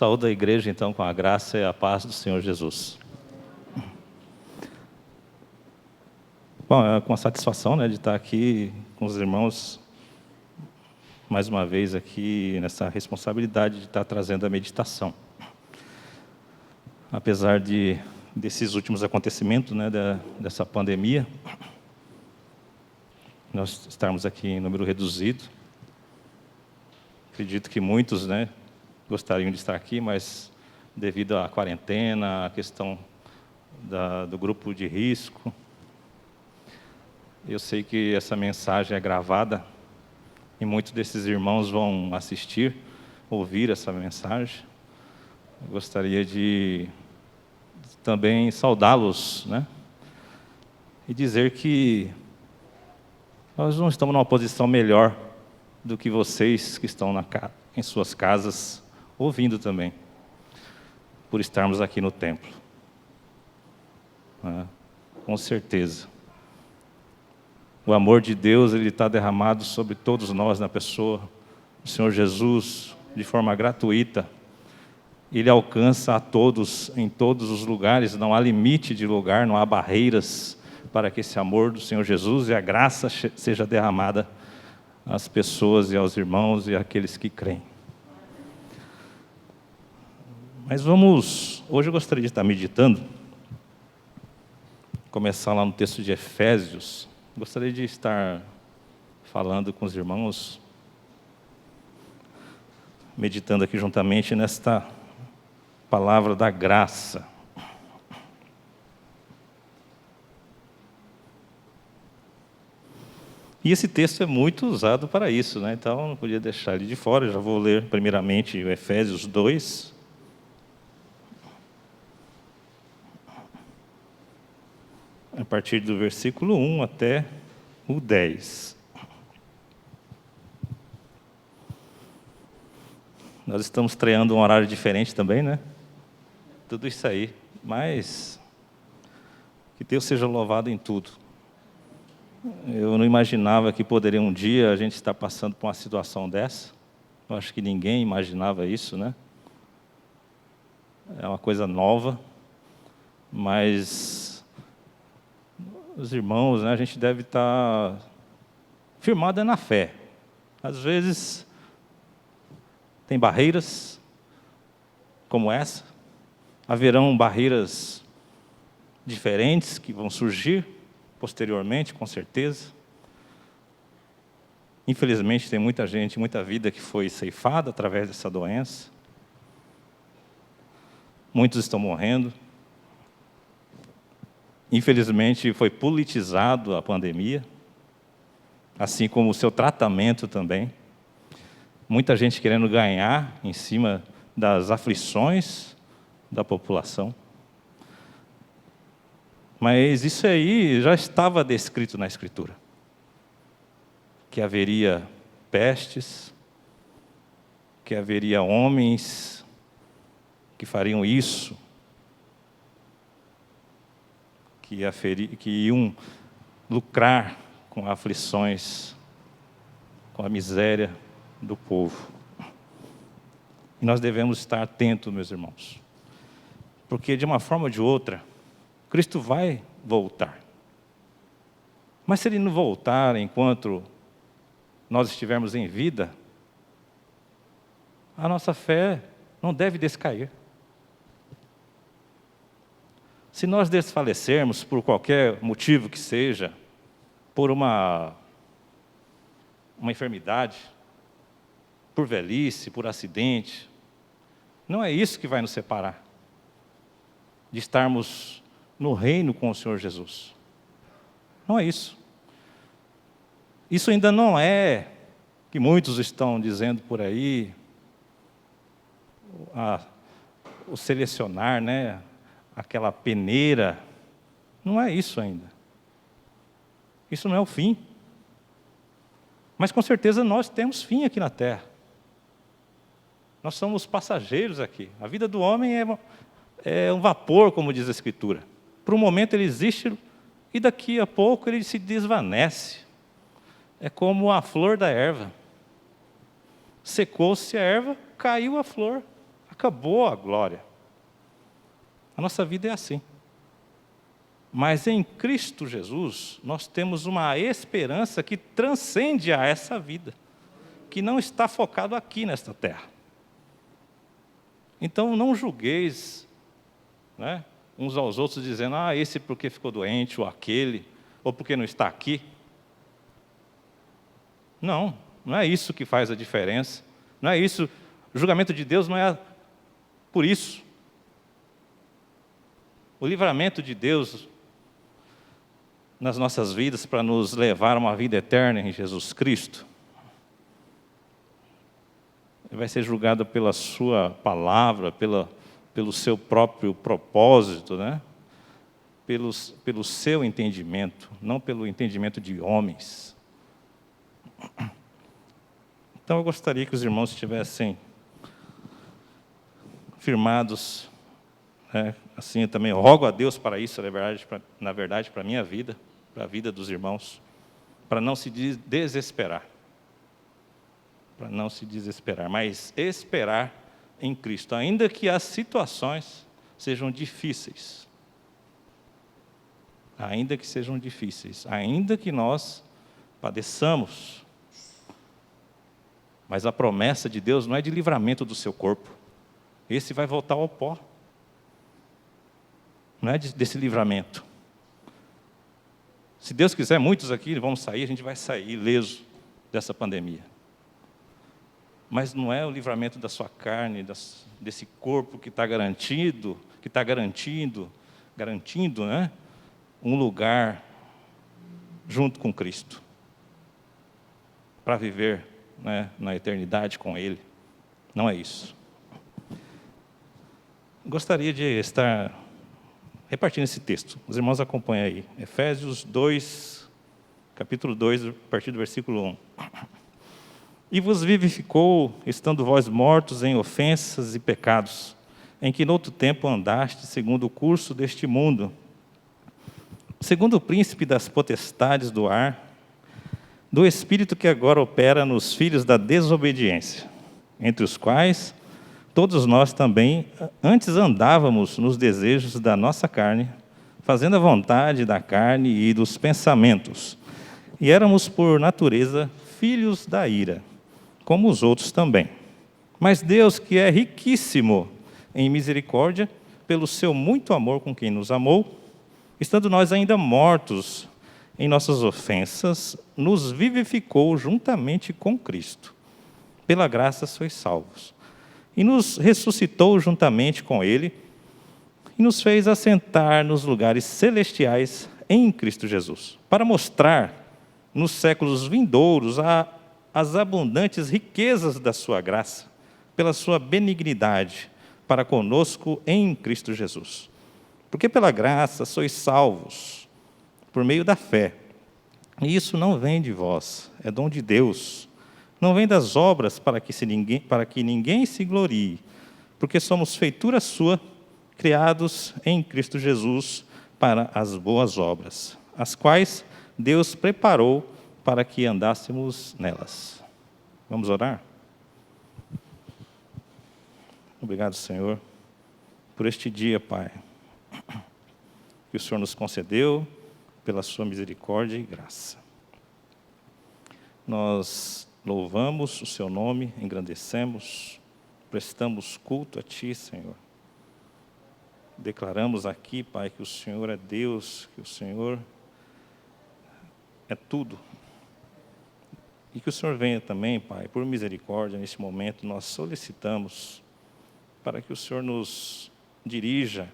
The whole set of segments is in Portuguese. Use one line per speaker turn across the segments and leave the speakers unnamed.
Saúdo a igreja, então, com a graça e a paz do Senhor Jesus. Bom, é com a satisfação, né, de estar aqui com os irmãos, mais uma vez aqui, nessa responsabilidade de estar trazendo a meditação. Apesar desses últimos acontecimentos, né, dessa pandemia, nós estarmos aqui em número reduzido. Acredito que muitos, né, gostariam de estar aqui, mas devido à quarentena, à questão do grupo de risco, eu sei que essa mensagem é gravada e muitos desses irmãos vão assistir, ouvir essa mensagem. Eu gostaria de também saudá-los, né, e dizer que nós não estamos numa posição melhor do que vocês que estão em suas casas, ouvindo também, por estarmos aqui no templo. Com certeza. O amor de Deus, ele está derramado sobre todos nós, na pessoa do Senhor Jesus, de forma gratuita. Ele alcança a todos, em todos os lugares, não há limite de lugar, não há barreiras para que esse amor do Senhor Jesus e a graça seja derramada às pessoas e aos irmãos e àqueles que creem. Mas hoje eu gostaria de estar meditando, começar lá no texto de Efésios. Gostaria de estar falando com os irmãos, meditando aqui juntamente nesta palavra da graça. E esse texto é muito usado para isso, né? Então não podia deixar ele de fora. Eu já vou ler primeiramente o Efésios 2. A partir do versículo 1 até o 10. Nós estamos estreando um horário diferente também, né? Tudo isso aí. Mas que Deus seja louvado em tudo. Eu não imaginava que poderia um dia a gente estar passando por uma situação dessa. Eu acho que ninguém imaginava isso, né? É uma coisa nova, mas os irmãos, né, a gente deve estar firmado na fé. Às vezes tem barreiras como essa, haverão barreiras diferentes que vão surgir posteriormente, com certeza. Infelizmente tem muita gente, muita vida que foi ceifada através dessa doença. Muitos estão morrendo. Infelizmente, foi politizado a pandemia, assim como o seu tratamento também. Muita gente querendo ganhar em cima das aflições da população. Mas isso aí já estava descrito na Escritura. Que haveria pestes, que haveria homens que fariam isso, que iam lucrar com aflições, com a miséria do povo. E nós devemos estar atentos, meus irmãos, porque de uma forma ou de outra, Cristo vai voltar. Mas se Ele não voltar enquanto nós estivermos em vida, a nossa fé não deve descair. Se nós desfalecermos por qualquer motivo que seja, por uma enfermidade, por velhice, por acidente, não é isso que vai nos separar de estarmos no reino com o Senhor Jesus. Não é isso. Isso ainda não é, que muitos estão dizendo por aí, o selecionar, né? Aquela peneira, não é isso ainda. Isso não é o fim. Mas com certeza nós temos fim aqui na terra. Nós somos passageiros aqui. A vida do homem é um vapor, como diz a Escritura. Por um momento ele existe e daqui a pouco ele se desvanece. É como a flor da erva. Secou-se a erva, caiu a flor. acabou a glória. A nossa vida é assim. Mas em Cristo Jesus, nós temos uma esperança que transcende a essa vida, que não está focado aqui nesta terra. Então, não julgueis, né, uns aos outros, dizendo, esse porque ficou doente, ou aquele, ou porque não está aqui. Não é isso que faz a diferença. Não é isso. O julgamento de Deus não é por isso. O livramento de Deus nas nossas vidas para nos levar a uma vida eterna em Jesus Cristo vai ser julgado pela sua palavra, pelo seu próprio propósito, né? Pelo seu entendimento, não pelo entendimento de homens. Então eu gostaria que os irmãos estivessem firmados, né? Assim, eu também rogo a Deus para isso, na verdade, para a minha vida, para a vida dos irmãos, para não se desesperar. Para não se desesperar, mas esperar em Cristo, ainda que as situações sejam difíceis. Ainda que sejam difíceis, ainda que nós padeçamos. Mas a promessa de Deus não é de livramento do seu corpo. Esse vai voltar ao pó. Não é desse livramento. Se Deus quiser, muitos aqui vão sair, a gente vai sair ileso dessa pandemia. Mas não é o livramento da sua carne, desse corpo que está garantindo, né, um lugar junto com Cristo, para viver, né, na eternidade com Ele. Não é isso. Gostaria de estar repartindo esse texto. Os irmãos acompanham aí. Efésios 2, capítulo 2, a partir do versículo 1. E vos vivificou, estando vós mortos em ofensas e pecados, em que noutro tempo andaste segundo o curso deste mundo, segundo o príncipe das potestades do ar, do espírito que agora opera nos filhos da desobediência, entre os quais todos nós também antes andávamos nos desejos da nossa carne, fazendo a vontade da carne e dos pensamentos, e éramos por natureza filhos da ira, como os outros também. Mas Deus, que é riquíssimo em misericórdia, pelo seu muito amor com quem nos amou, estando nós ainda mortos em nossas ofensas, nos vivificou juntamente com Cristo. Pela graça sois salvos. E nos ressuscitou juntamente com Ele, e nos fez assentar nos lugares celestiais em Cristo Jesus, para mostrar nos séculos vindouros as abundantes riquezas da sua graça, pela sua benignidade, para conosco em Cristo Jesus. Porque pela graça sois salvos, por meio da fé. E isso não vem de vós, é dom de Deus. Não vem das obras para que ninguém se glorie, porque somos feitura sua, criados em Cristo Jesus para as boas obras, as quais Deus preparou para que andássemos nelas. Vamos orar? Obrigado, Senhor, por este dia, Pai, que o Senhor nos concedeu, pela sua misericórdia e graça. Nós louvamos o seu nome, engrandecemos, prestamos culto a Ti, Senhor. Declaramos aqui, Pai, que o Senhor é Deus, que o Senhor é tudo. E que o Senhor venha também, Pai, por misericórdia, neste momento, nós solicitamos para que o Senhor nos dirija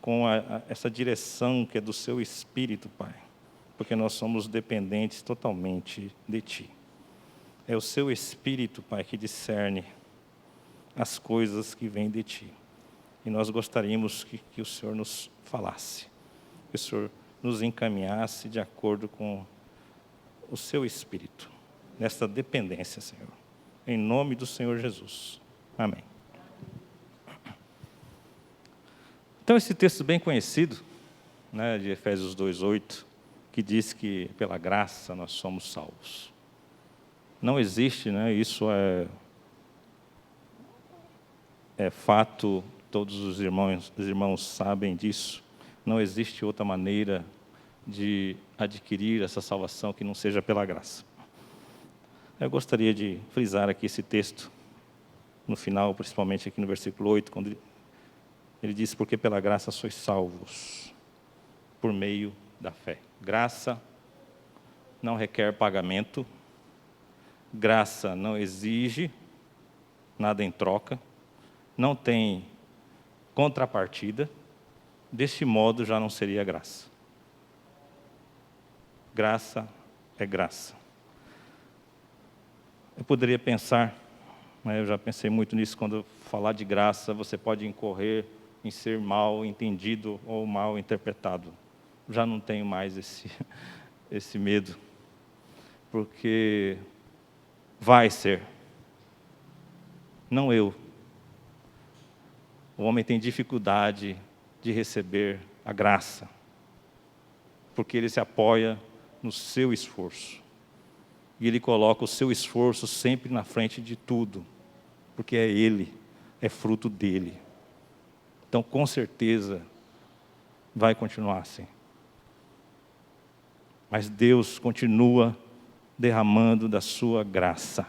com essa direção que é do Seu Espírito, Pai, porque nós somos dependentes totalmente de Ti. É o Seu Espírito, Pai, que discerne as coisas que vêm de Ti. E nós gostaríamos que o Senhor nos falasse, que o Senhor nos encaminhasse de acordo com o Seu Espírito, nesta dependência, Senhor. Em nome do Senhor Jesus. Amém. Então, esse texto bem conhecido, né, de Efésios 2:8, que diz que pela graça nós somos salvos. Não existe, né, isso é é fato, todos os irmãos sabem disso, não existe outra maneira de adquirir essa salvação que não seja pela graça. Eu gostaria de frisar aqui esse texto, no final, principalmente aqui no versículo 8, quando ele diz: porque pela graça sois salvos, por meio da fé. Graça não requer pagamento, graça não exige nada em troca, não tem contrapartida, deste modo já não seria graça. Graça é graça. Eu poderia pensar, eu já pensei muito nisso, quando falar de graça, você pode incorrer em ser mal entendido ou mal interpretado. Já não tenho mais esse medo, porque vai ser. Não eu. O homem tem dificuldade de receber a graça, porque ele se apoia no seu esforço. E ele coloca o seu esforço sempre na frente de tudo, porque é ele, é fruto dele. Então, com certeza, vai continuar assim. Mas Deus continua derramando da sua graça.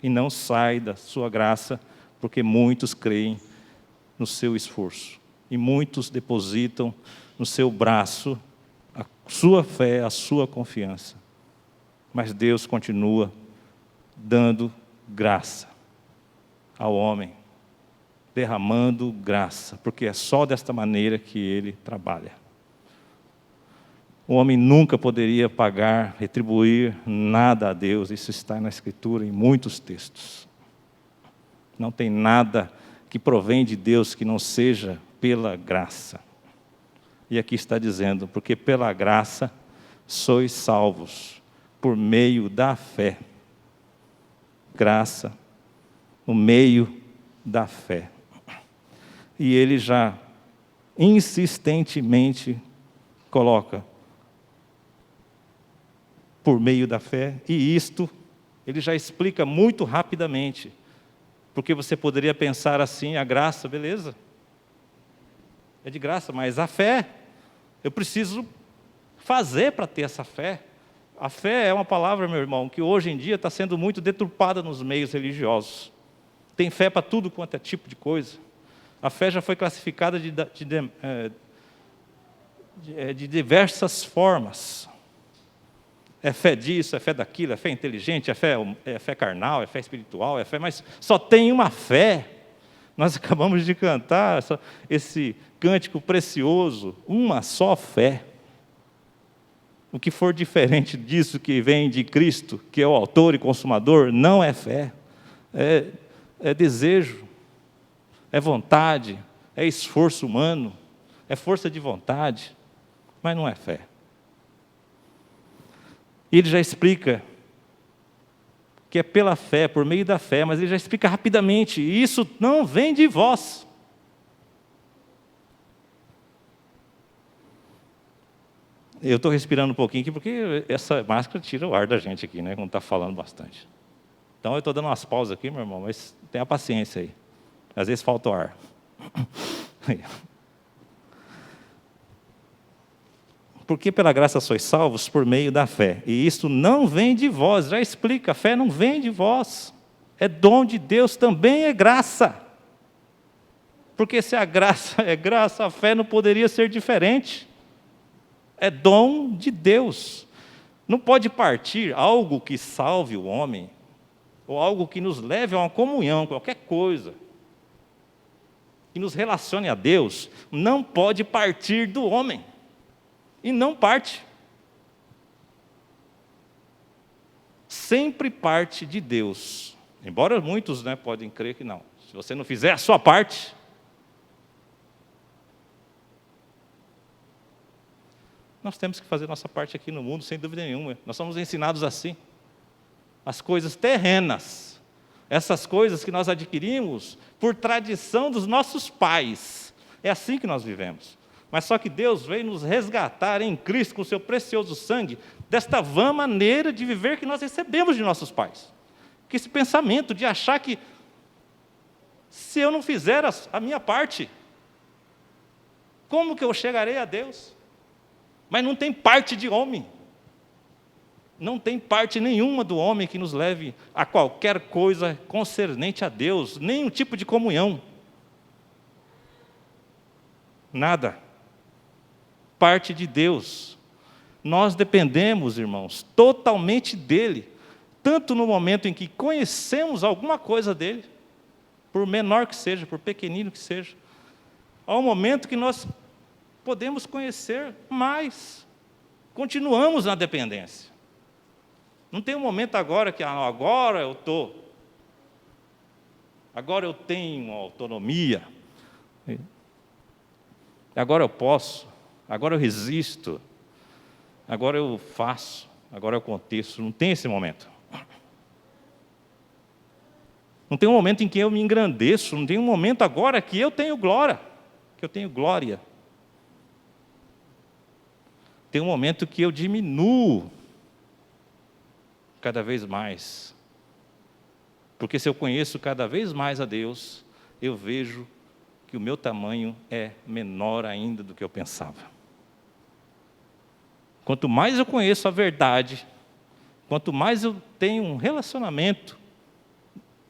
E não sai da sua graça, porque muitos creem no seu esforço. E muitos depositam no seu braço a sua fé, a sua confiança. Mas Deus continua dando graça ao homem, derramando graça, porque é só desta maneira que Ele trabalha. O homem nunca poderia pagar, retribuir nada a Deus, isso está na Escritura em muitos textos. Não tem nada que provém de Deus que não seja pela graça. E aqui está dizendo: porque pela graça sois salvos, por meio da fé. Graça, no meio da fé. E ele já insistentemente coloca por meio da fé, e isto ele já explica muito rapidamente, porque você poderia pensar assim: a graça, beleza, é de graça, mas a fé, eu preciso fazer para ter essa fé. A fé é uma palavra, meu irmão, que hoje em dia está sendo muito deturpada nos meios religiosos. Tem fé para tudo quanto é tipo de coisa. A fé já foi classificada de diversas formas. É fé disso, é fé daquilo, é fé inteligente, é fé carnal, é fé espiritual, é fé, mas só tem uma fé. Nós acabamos de cantar esse cântico precioso, uma só fé. O que for diferente disso que vem de Cristo, que é o autor e consumador, não é fé, é desejo, é vontade, é esforço humano, é força de vontade, mas não é fé. E ele já explica que é pela fé, por meio da fé, mas ele já explica rapidamente: isso não vem de vós. Eu estou respirando um pouquinho aqui, porque essa máscara tira o ar da gente aqui, né, quando está falando bastante. Então eu estou dando umas pausas aqui, meu irmão, mas tenha paciência aí. Às vezes falta o ar. Porque pela graça sois salvos por meio da fé. E isto não vem de vós. Já explica, a fé não vem de vós. É dom de Deus, também é graça. Porque se a graça é graça, a fé não poderia ser diferente. É dom de Deus. Não pode partir algo que salve o homem, ou algo que nos leve a uma comunhão, qualquer coisa, que nos relacione a Deus, não pode partir do homem. E não parte. Sempre parte de Deus. Embora muitos podem crer que não. Se você não fizer a sua parte, nós temos que fazer nossa parte aqui no mundo, sem dúvida nenhuma. Nós somos ensinados assim. As coisas terrenas, essas coisas que nós adquirimos por tradição dos nossos pais. É assim que nós vivemos. Mas só que Deus veio nos resgatar em Cristo, com o seu precioso sangue, desta vã maneira de viver que nós recebemos de nossos pais. Que esse pensamento de achar que Se eu não fizer a minha parte, como que eu chegarei a Deus? Mas não tem parte de homem. Não tem parte nenhuma do homem que nos leve a qualquer coisa concernente a Deus, nenhum tipo de comunhão. Nada. Parte de Deus. Nós dependemos, irmãos, totalmente dEle, tanto no momento em que conhecemos alguma coisa dEle, por menor que seja, por pequenino que seja, ao momento que nós podemos conhecer mais, continuamos na dependência. Não tem um momento agora que agora eu tenho autonomia, agora eu posso, agora eu resisto, agora eu faço, agora eu aconteço. Não tem esse momento. Não tem um momento em que eu me engrandeço, não tem um momento agora que eu tenho glória, que eu tenho glória. Tem um momento que eu diminuo cada vez mais. Porque se eu conheço cada vez mais a Deus, eu vejo que o meu tamanho é menor ainda do que eu pensava. Quanto mais eu conheço a verdade, quanto mais eu tenho um relacionamento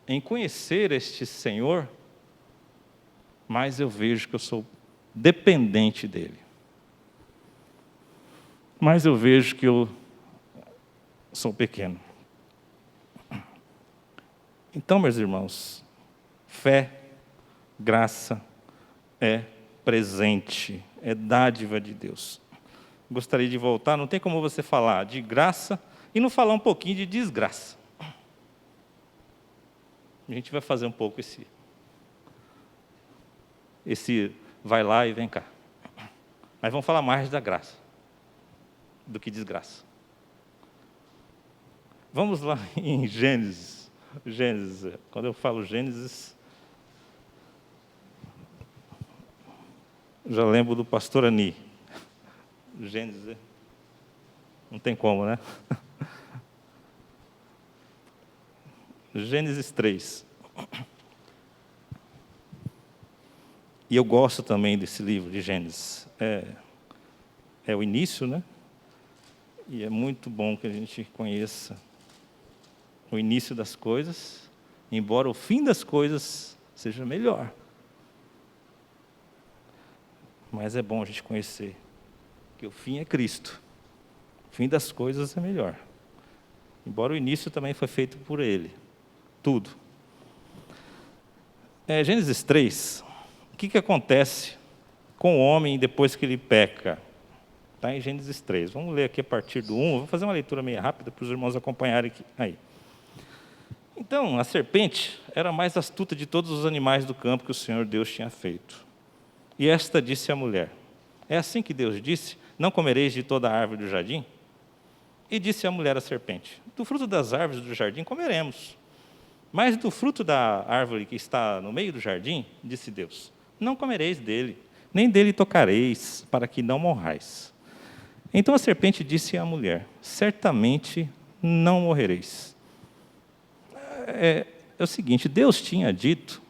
em conhecer este Senhor, mais eu vejo que eu sou dependente dEle. Mais eu vejo que eu sou pequeno. Então, meus irmãos, fé, graça é presente, é dádiva de Deus. Gostaria de voltar, não tem como você falar de graça e não falar um pouquinho de desgraça. A gente vai fazer um pouco esse vai lá e vem cá. Mas vamos falar mais da graça do que desgraça. Vamos lá em Gênesis. Gênesis, quando eu falo Gênesis, já lembro do pastor Ani. Gênesis, não tem como, né? Gênesis 3. E eu gosto também desse livro de Gênesis. É o início, né? E é muito bom que a gente conheça o início das coisas, embora o fim das coisas seja melhor. Mas é bom a gente conhecer que o fim é Cristo. O fim das coisas é melhor. Embora o início também foi feito por Ele. Tudo. Gênesis 3, o que acontece com o homem depois que ele peca? Está em Gênesis 3. Vamos ler aqui a partir do 1. Vou fazer uma leitura meio rápida para os irmãos acompanharem aqui. Aí. Então, a serpente era a mais astuta de todos os animais do campo que o Senhor Deus tinha feito. E esta disse à mulher: é assim que Deus disse, não comereis de toda a árvore do jardim? E disse a mulher à serpente: do fruto das árvores do jardim comeremos. Mas do fruto da árvore que está no meio do jardim, disse Deus, não comereis dele, nem dele tocareis, para que não morrais. Então a serpente disse à mulher: certamente não morrereis. É o seguinte, Deus tinha dito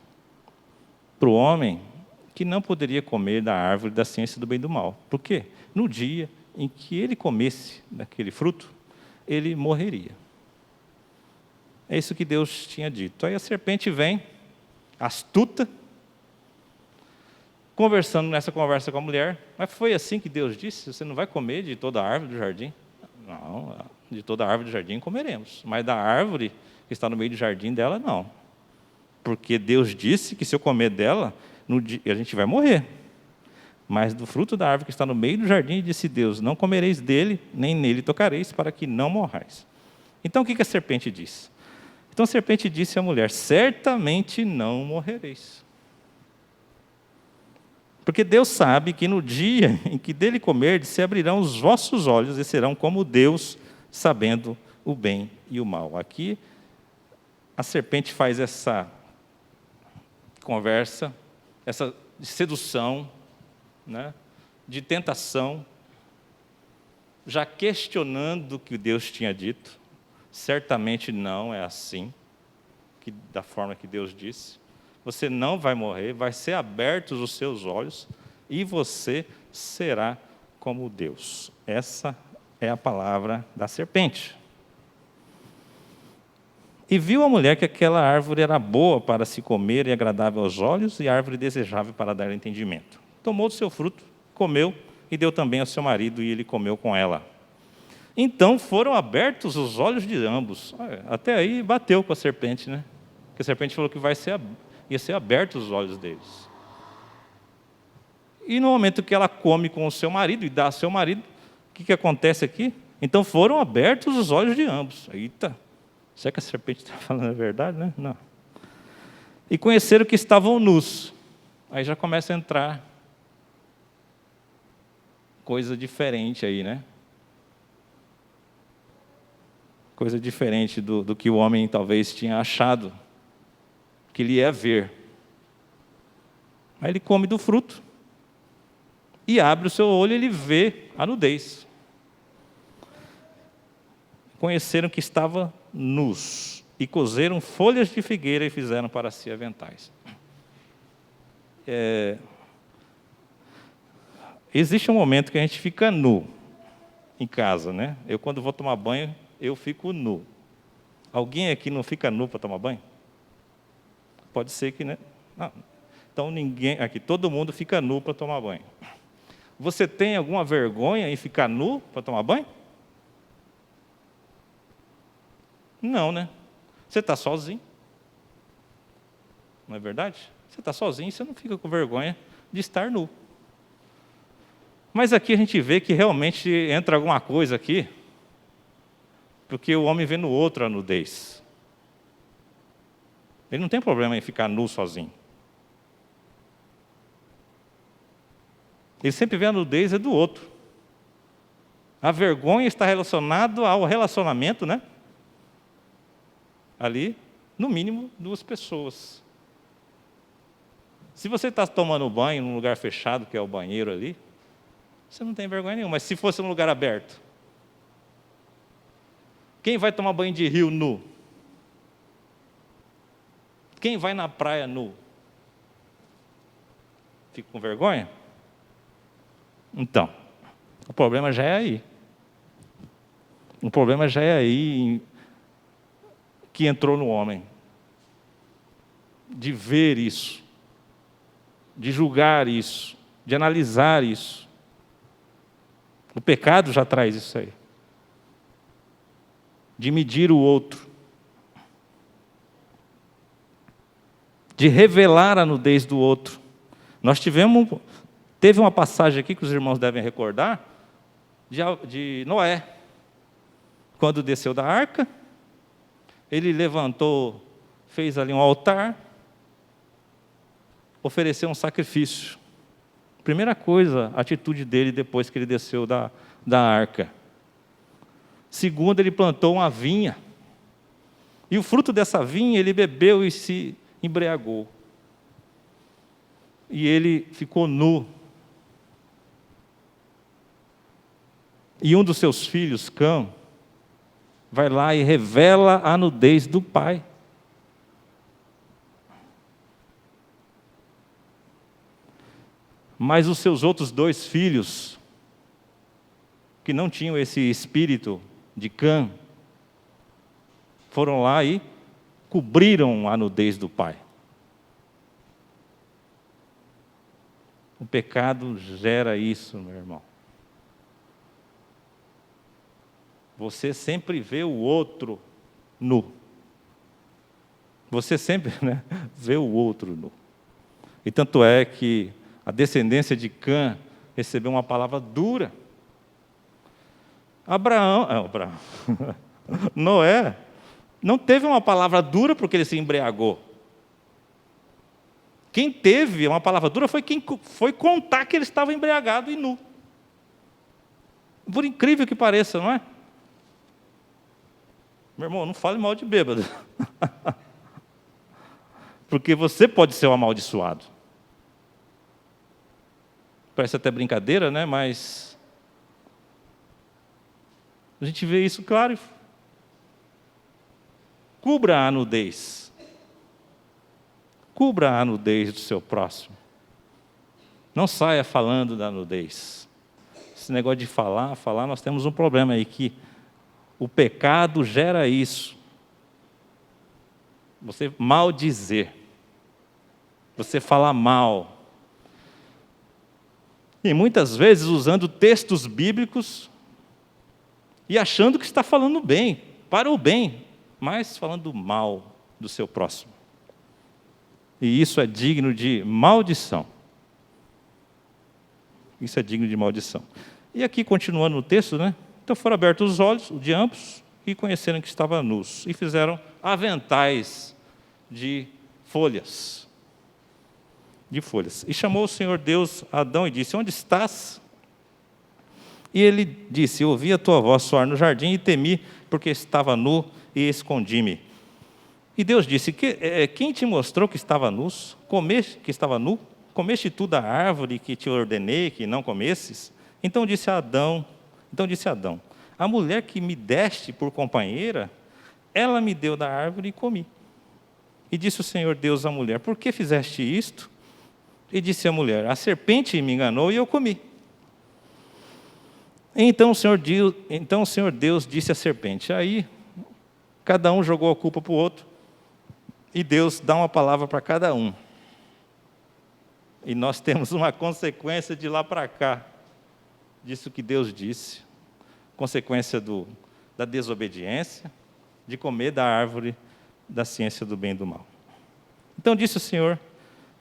para o homem que não poderia comer da árvore da ciência do bem e do mal. Por quê? No dia em que ele comesse daquele fruto, ele morreria. É isso que Deus tinha dito. Aí a serpente vem, astuta, conversando nessa conversa com a mulher. Mas foi assim que Deus disse? Você não vai comer de toda a árvore do jardim? Não, de toda a árvore do jardim comeremos. Mas da árvore que está no meio do jardim dela, não. Porque Deus disse que se eu comer dela, a gente vai morrer. Mas do fruto da árvore que está no meio do jardim, disse Deus, não comereis dele, nem nele tocareis, para que não morrais. Então o que a serpente disse? Então a serpente disse à mulher, certamente não morrereis. Porque Deus sabe que no dia em que dele comerdes, se abrirão os vossos olhos e serão como Deus, sabendo o bem e o mal. Aqui a serpente faz essa conversa, essa sedução, né, de tentação, já questionando o que Deus tinha dito. Certamente não é assim, da forma que Deus disse. Você não vai morrer, vai ser abertos os seus olhos e você será como Deus. Essa é a palavra da serpente. E viu a mulher que aquela árvore era boa para se comer e agradável aos olhos, e árvore desejável para dar entendimento. Tomou do seu fruto, comeu, e deu também ao seu marido, e ele comeu com ela. Então foram abertos os olhos de ambos. Até aí bateu com a serpente, né? Porque a serpente falou que ia ser abertos os olhos deles. E no momento que ela come com o seu marido e dá ao seu marido, o que acontece aqui? Então foram abertos os olhos de ambos. Eita! Será que a serpente está falando a verdade, né? Não. E conheceram que estavam nus. Aí já começa a entrar coisa diferente aí, né? Coisa diferente do que o homem talvez tinha achado que ele ia ver. Aí ele come do fruto e abre o seu olho e ele vê a nudez. Conheceram que estava nus, e cozeram folhas de figueira e fizeram para si aventais. Existe um momento que a gente fica nu em casa, né? Eu, quando vou tomar banho, eu fico nu. Alguém aqui não fica nu para tomar banho? Pode ser que, né? Não. Então ninguém aqui, todo mundo fica nu para tomar banho. Você tem alguma vergonha em ficar nu para tomar banho? Não, né? Você está sozinho. Não é verdade? Você está sozinho, você não fica com vergonha de estar nu. Mas aqui a gente vê que realmente entra alguma coisa aqui, porque o homem vê no outro a nudez. Ele não tem problema em ficar nu sozinho. Ele sempre vê a nudez do outro. A vergonha está relacionada ao relacionamento, né? Ali, no mínimo, 2 pessoas. Se você está tomando banho num lugar fechado, que é o banheiro ali, você não tem vergonha nenhuma. Mas se fosse num lugar aberto, quem vai tomar banho de rio nu? Quem vai na praia nu? Fica com vergonha? Então, o problema já é aí. O problema já é aí que entrou no homem. De ver isso, de julgar isso, de analisar isso. O pecado já traz isso aí. De medir o outro. De revelar a nudez do outro. Teve uma passagem aqui que os irmãos devem recordar, de Noé. Quando desceu da arca, ele levantou, fez ali um altar, ofereceu um sacrifício. Primeira coisa, a atitude dele depois que ele desceu da arca. Segundo, ele plantou uma vinha. E o fruto dessa vinha ele bebeu e se embriagou. E ele ficou nu. E um dos seus filhos, Cã, vai lá e revela a nudez do pai. Mas os seus outros 2 filhos, que não tinham esse espírito de Cã, foram lá e cobriram a nudez do pai. O pecado gera isso, meu irmão. Você sempre vê o outro nu. Você sempre, né, vê o outro nu. E tanto é que a descendência de Cã recebeu uma palavra dura. Noé não teve uma palavra dura porque ele se embriagou. Quem teve uma palavra dura foi quem foi contar que ele estava embriagado e nu. Por incrível que pareça, não é? Meu irmão, não fale mal de bêbado. Porque você pode ser um amaldiçoado. Parece até brincadeira, né? Mas a gente vê isso claro. Cubra a nudez. Cubra a nudez do seu próximo. Não saia falando da nudez. Esse negócio de falar, nós temos um problema aí, que o pecado gera isso. Você maldizer. Você falar mal. E muitas vezes usando textos bíblicos e achando que está falando bem, para o bem, mas falando mal do seu próximo. E isso é digno de maldição. Isso é digno de maldição. E aqui, continuando no texto, né? Então foram abertos os olhos de ambos e conheceram que estavam nus. E fizeram aventais de folhas. E chamou o Senhor Deus a Adão e disse: onde estás? E ele disse: ouvi a tua voz soar no jardim e temi, porque estava nu e escondi-me. E Deus disse: quem te mostrou que estava nu? Comeste tu da árvore que te ordenei que não comesses? Então disse Adão: a mulher que me deste por companheira, ela me deu da árvore e comi. E disse o Senhor Deus à mulher: por que fizeste isto? E disse a mulher: a serpente me enganou e eu comi. Então o Senhor Deus disse à serpente. Aí, cada um jogou a culpa para o outro, e Deus dá uma palavra para cada um. E nós temos uma consequência de lá para cá, disso que Deus disse, consequência da desobediência, de comer da árvore da ciência do bem e do mal. Então disse o Senhor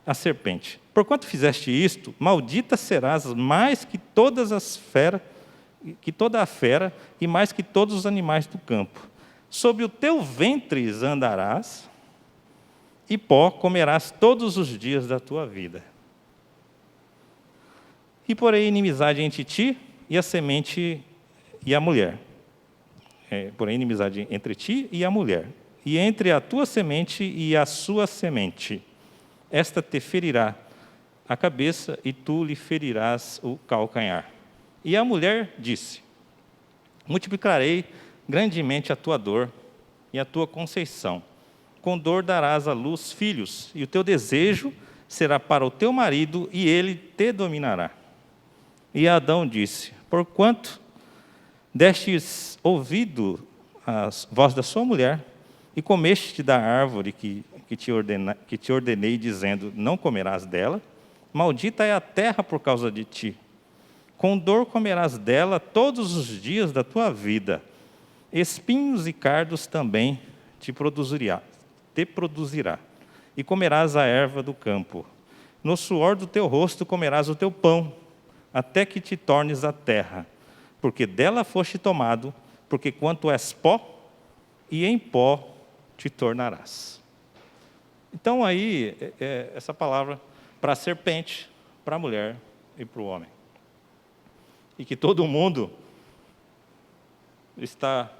à serpente: porquanto fizeste isto, maldita serás mais que toda a fera e mais que todos os animais do campo. Sobre o teu ventre andarás, e pó comerás todos os dias da tua vida. E porém inimizade entre ti e a semente e a mulher. Porém inimizade entre ti e a mulher, e entre a tua semente e a sua semente. Esta te ferirá a cabeça, e tu lhe ferirás o calcanhar. E a mulher disse: multiplicarei grandemente a tua dor e a tua conceição. Com dor darás à luz filhos, e o teu desejo será para o teu marido, e ele te dominará. E Adão disse: porquanto destes ouvido a voz da sua mulher, e comeste da árvore que te ordenei, dizendo: não comerás dela, maldita é a terra por causa de ti. Com dor comerás dela todos os dias da tua vida. Espinhos e cardos também te produzirá. E comerás a erva do campo. No suor do teu rosto comerás o teu pão, até que te tornes a terra, porque dela foste tomado, porque quanto és pó, e em pó te tornarás. Então aí, essa palavra para a serpente, para a mulher e para o homem. E que todo mundo está,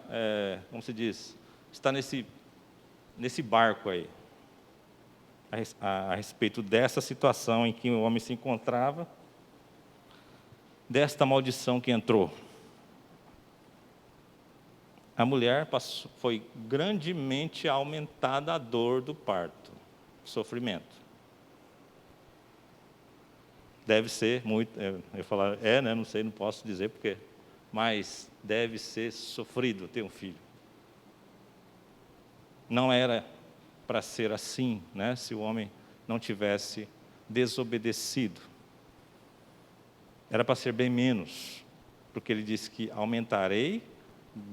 como se diz, está nesse barco aí, a respeito dessa situação em que o homem se encontrava, desta maldição que entrou. A mulher foi grandemente aumentada a dor do parto, sofrimento. Deve ser muito, eu falar, né? Não sei, não posso dizer porque, mas deve ser sofrido ter um filho. Não era para ser assim, né? Se o homem não tivesse desobedecido. Era para ser bem menos, porque ele disse que aumentarei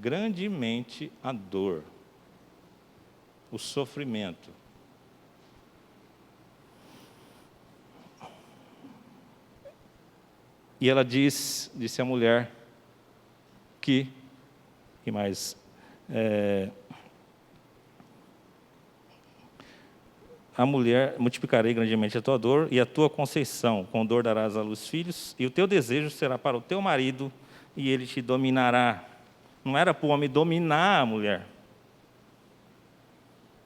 grandemente a dor, o sofrimento. E ela disse a mulher que mais? A mulher, multiplicarei grandemente a tua dor e a tua conceição. Com dor darás à luz filhos, e o teu desejo será para o teu marido, e ele te dominará. Não era para o homem dominar a mulher.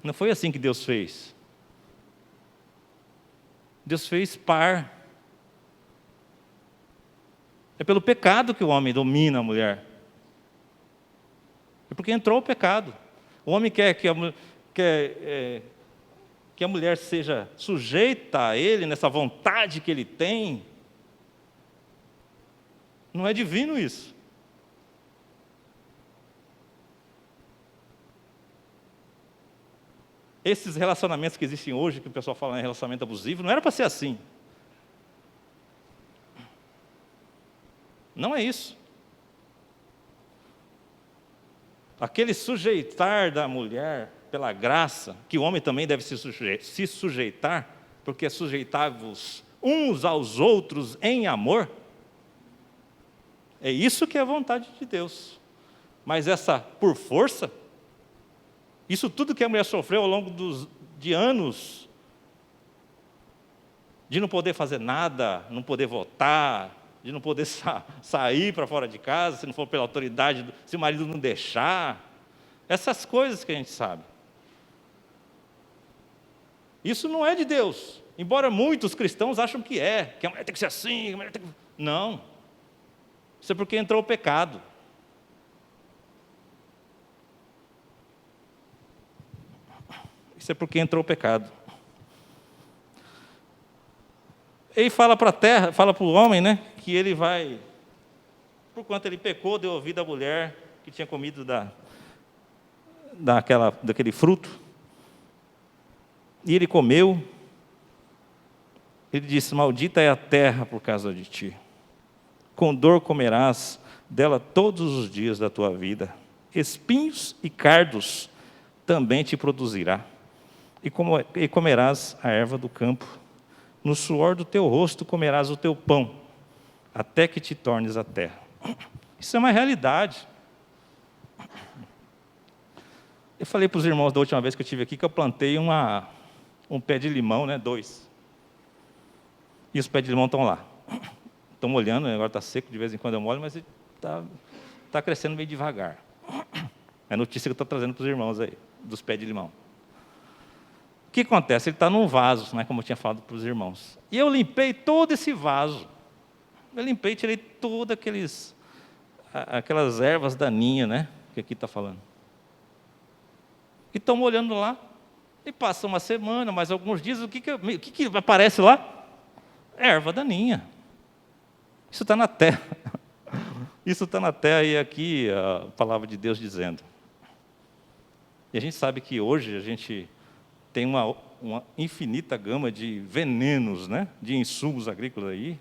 Não foi assim que Deus fez. Deus fez par. É pelo pecado que o homem domina a mulher. É porque entrou o pecado. O homem quer que a mulher seja sujeita a ele, nessa vontade que ele tem. Não é divino isso. Esses relacionamentos que existem hoje, que o pessoal fala em relacionamento abusivo, não era para ser assim. Não é isso. Aquele sujeitar da mulher pela graça, que o homem também deve se sujeitar, porque é sujeitar-vos uns aos outros em amor, é isso que é a vontade de Deus. Mas essa por força, isso tudo que a mulher sofreu ao longo de anos, de não poder fazer nada, não poder votar, de não poder sair para fora de casa, se não for pela autoridade, se o marido não deixar, essas coisas que a gente sabe. Isso não é de Deus, embora muitos cristãos acham que a mulher tem que ser assim, que a mulher tem que... Não, isso é porque entrou o pecado. Isso é porque entrou o pecado. Ele fala para a terra, fala para o homem, né, que ele vai, por quanto ele pecou, deu ouvido à mulher que tinha comido daquele fruto, e ele comeu. Ele disse: maldita é a terra por causa de ti, com dor comerás dela todos os dias da tua vida, espinhos e cardos também te produzirá, e comerás a erva do campo, no suor do teu rosto comerás o teu pão, até que te tornes a terra. Isso é uma realidade. Eu falei para os irmãos da última vez que eu estive aqui, que eu plantei um pé de limão, 2. E os pés de limão estão lá. Estão molhando, agora está seco, de vez em quando eu molho, mas está crescendo meio devagar. É a notícia que eu estou trazendo para os irmãos aí, dos pés de limão. O que acontece? Ele está num vaso, como eu tinha falado para os irmãos. E eu limpei todo esse vaso. Eu limpei, tirei todas aquelas ervas daninhas, que aqui está falando. E estão molhando lá. E passa uma semana, mais alguns dias, o que aparece lá? Erva daninha. Isso está na terra. Isso está na terra, e aqui a palavra de Deus dizendo. E a gente sabe que hoje a gente tem uma infinita gama de venenos, de insumos agrícolas aí,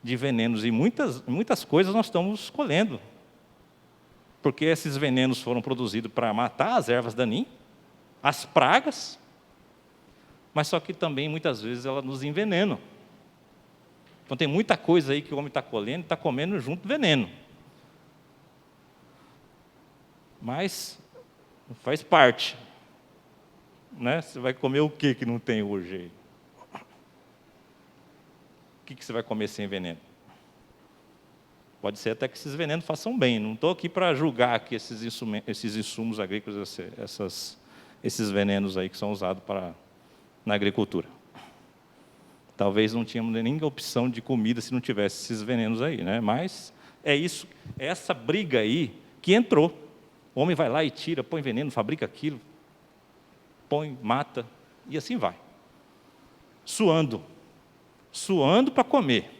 de venenos, e muitas coisas nós estamos colhendo, porque esses venenos foram produzidos para matar as ervas daninhas, as pragas, mas só que também muitas vezes elas nos envenenam. Então tem muita coisa aí que o homem está colhendo, está comendo junto veneno. Mas faz parte. Você vai comer o que não tem hoje aí? O que você vai comer sem veneno? Pode ser até que esses venenos façam bem. Não estou aqui para julgar que esses insumos agrícolas, esses venenos aí que são usados na agricultura. Talvez não tínhamos nem opção de comida se não tivesse esses venenos aí, Mas é essa briga aí que entrou. O homem vai lá e tira, põe veneno, fabrica aquilo, põe, mata, e assim vai. Suando para comer.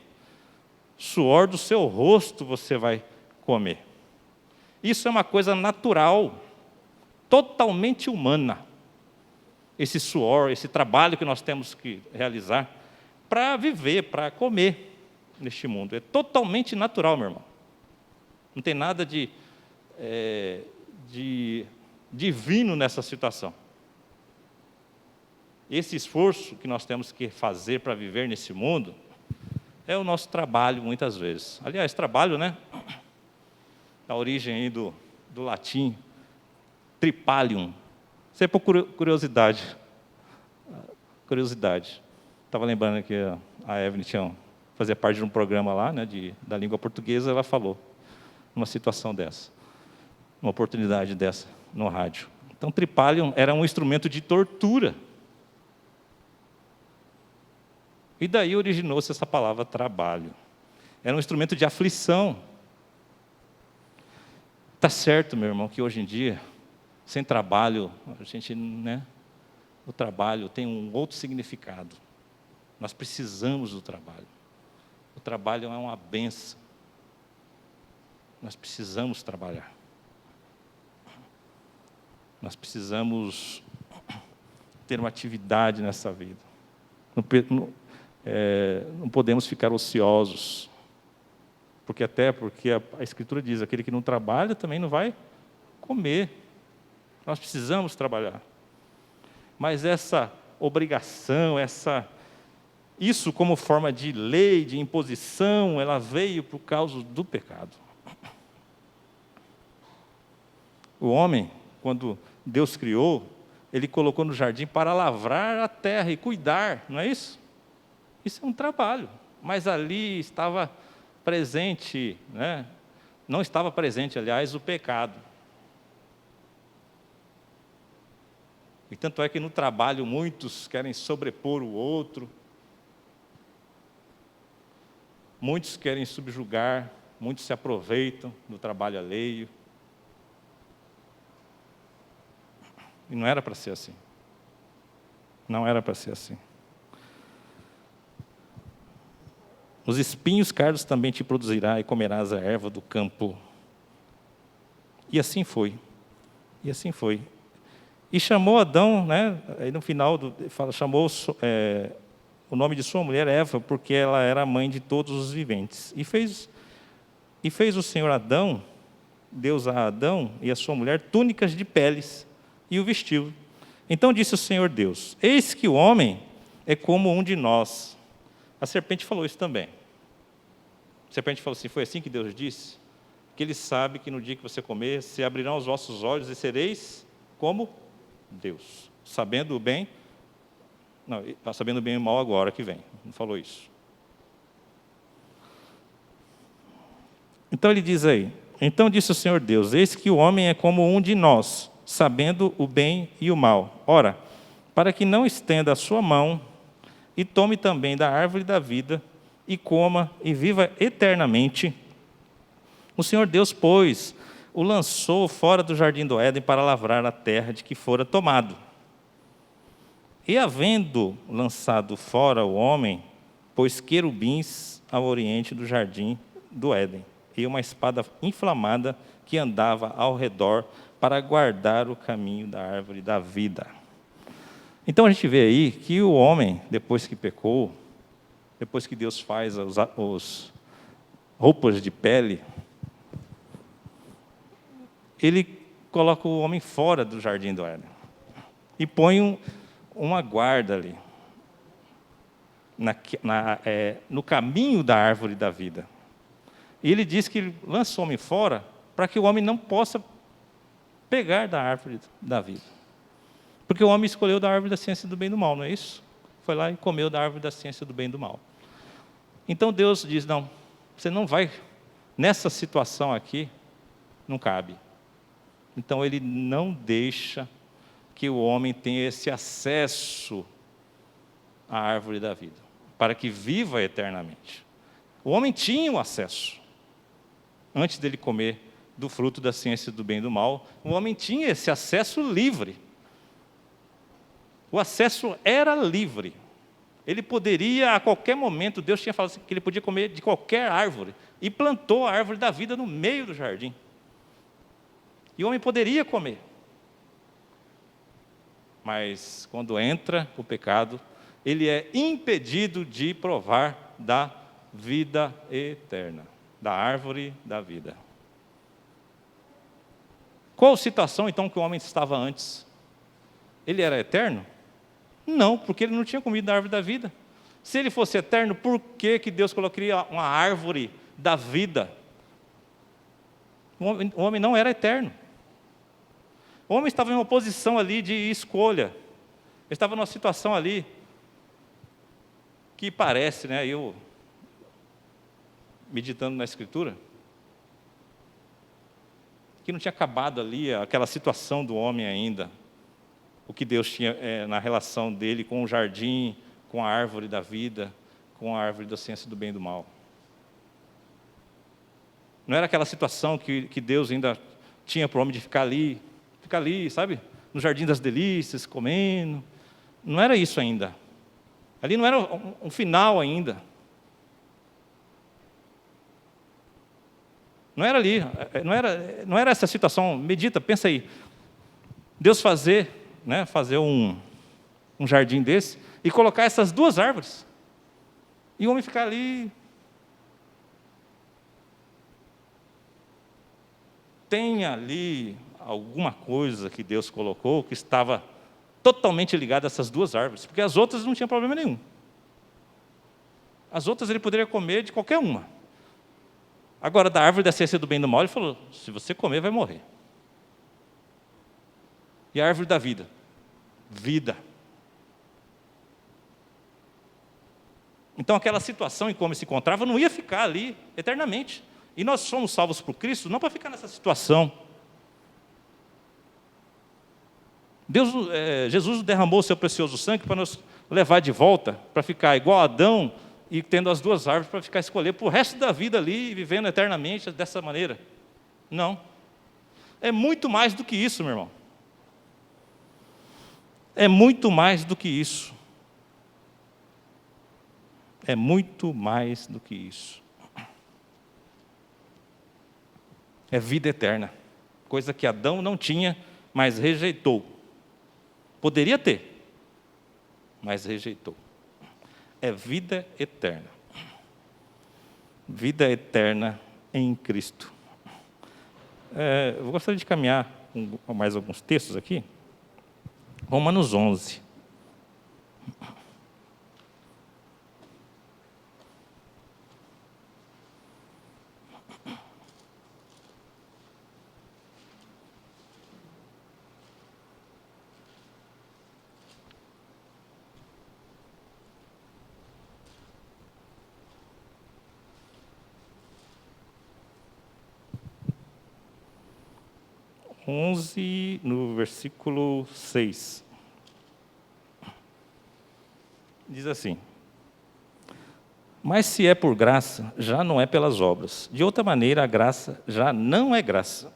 Suor do seu rosto você vai comer. Isso é uma coisa natural, totalmente humana. Esse suor, esse trabalho que nós temos que realizar para viver, para comer neste mundo. É totalmente natural, meu irmão. Não tem nada de divino nessa situação. Esse esforço que nós temos que fazer para viver nesse mundo é o nosso trabalho, muitas vezes. Aliás, trabalho, a origem aí do latim, tripalium. Isso é por curiosidade. Estava lembrando que a Evelyn fazia parte de um programa lá, da língua portuguesa, ela falou numa situação dessa, uma oportunidade dessa no rádio. Então, tripalium era um instrumento de tortura. E daí originou-se essa palavra trabalho. Era um instrumento de aflição. Está certo, meu irmão, que hoje em dia, sem trabalho, a gente o trabalho tem um outro significado. Nós precisamos do trabalho. O trabalho é uma bênção. Nós precisamos trabalhar. Nós precisamos ter uma atividade nessa vida. Não podemos ficar ociosos. Porque a Escritura diz, aquele que não trabalha também não vai comer. Nós precisamos trabalhar. Mas essa obrigação, isso como forma de lei, de imposição, ela veio por causa do pecado. O homem, quando Deus criou, Ele colocou no jardim para lavrar a terra e cuidar, não é isso? Isso é um trabalho, mas ali estava presente, né? Não estava presente, aliás, o pecado. E tanto é que no trabalho muitos querem sobrepor o outro, muitos querem subjugar, muitos se aproveitam do trabalho alheio. E não era para ser assim. Não era para ser assim. Os espinhos cardos também te produzirá e comerás a erva do campo. E assim foi. E assim foi. E chamou Adão, né? Aí no final chamou o nome de sua mulher Eva, porque ela era a mãe de todos os viventes. E fez o Senhor Adão, Deus a Adão e a sua mulher, túnicas de peles, e o vestiu. Então disse o Senhor Deus: eis que o homem é como um de nós. A serpente falou isso também. A serpente falou assim: foi assim que Deus disse? Que Ele sabe que no dia que você comer, se abrirão os vossos olhos e sereis como Deus, sabendo o bem. Não, está sabendo o bem e o mal agora que vem. Não falou isso. Então ele diz aí: então disse o Senhor Deus: eis que o homem é como um de nós, sabendo o bem e o mal. Ora, para que não estenda a sua mão e tome também da árvore da vida, e coma e viva eternamente, o Senhor Deus, pois, o lançou fora do jardim do Éden para lavrar a terra de que fora tomado. E havendo lançado fora o homem, pôs querubins ao oriente do jardim do Éden, e uma espada inflamada que andava ao redor para guardar o caminho da árvore da vida. Então a gente vê aí que o homem, depois que pecou, depois que Deus faz as roupas de pele, Ele coloca o homem fora do jardim do Éden e põe uma guarda ali, no caminho da árvore da vida. E Ele diz que Ele lança o homem fora para que o homem não possa pegar da árvore da vida. Porque o homem escolheu da árvore da ciência do bem e do mal, não é isso? Foi lá e comeu da árvore da ciência do bem e do mal. Então Deus diz: não, você não vai, nessa situação aqui, não cabe. Então Ele não deixa que o homem tenha esse acesso à árvore da vida, para que viva eternamente. O homem tinha o acesso, antes dele comer do fruto da ciência do bem e do mal, o homem tinha esse acesso livre. O acesso era livre. Ele poderia, a qualquer momento, Deus tinha falado que ele podia comer de qualquer árvore, e plantou a árvore da vida no meio do jardim. E o homem poderia comer. Mas, quando entra o pecado, ele é impedido de provar da vida eterna, da árvore da vida. Qual situação, então, que o homem estava antes? Ele era eterno? Não, porque ele não tinha comido da árvore da vida. Se ele fosse eterno, por que Deus colocaria uma árvore da vida? O homem não era eterno. O homem estava em uma posição ali de escolha. Ele estava numa situação ali que parece, né, eu meditando na Escritura, que não tinha acabado ali aquela situação do homem ainda. O que Deus tinha na relação dele com o jardim, com a árvore da vida, com a árvore da ciência do bem e do mal. Não era aquela situação que Deus ainda tinha para o homem de ficar ali, sabe? No jardim das delícias, comendo, Não era isso ainda. Ali não era um final ainda. Não era ali, não era essa situação. Medita, pensa aí. Deus fazer um jardim desse e colocar essas duas árvores. E o homem ficar ali. Tem ali alguma coisa que Deus colocou que estava totalmente ligada a essas duas árvores, porque as outras não tinham problema nenhum. As outras ele poderia comer de qualquer uma. Agora, da árvore da ciência do bem e do mal, ele falou, se você comer, vai morrer. E a árvore da vida? Vida. Então, aquela situação em como ele se encontrava não ia ficar ali eternamente. E nós somos salvos por Cristo não para ficar nessa situação. Jesus derramou o seu precioso sangue para nos levar de volta, para ficar igual a Adão e tendo as duas árvores para ficar escolher para o resto da vida ali, vivendo eternamente dessa maneira. Não. É muito mais do que isso, meu irmão. É muito mais do que isso. É muito mais do que isso. É vida eterna, coisa que Adão não tinha, mas rejeitou. Poderia ter, mas rejeitou. É vida eterna. Vida eterna em Cristo. Eu gostaria de caminhar com mais alguns textos aqui. Romanos 11. No versículo 6. Diz assim: mas se é por graça, já não é pelas obras. De outra maneira, a graça já não é graça.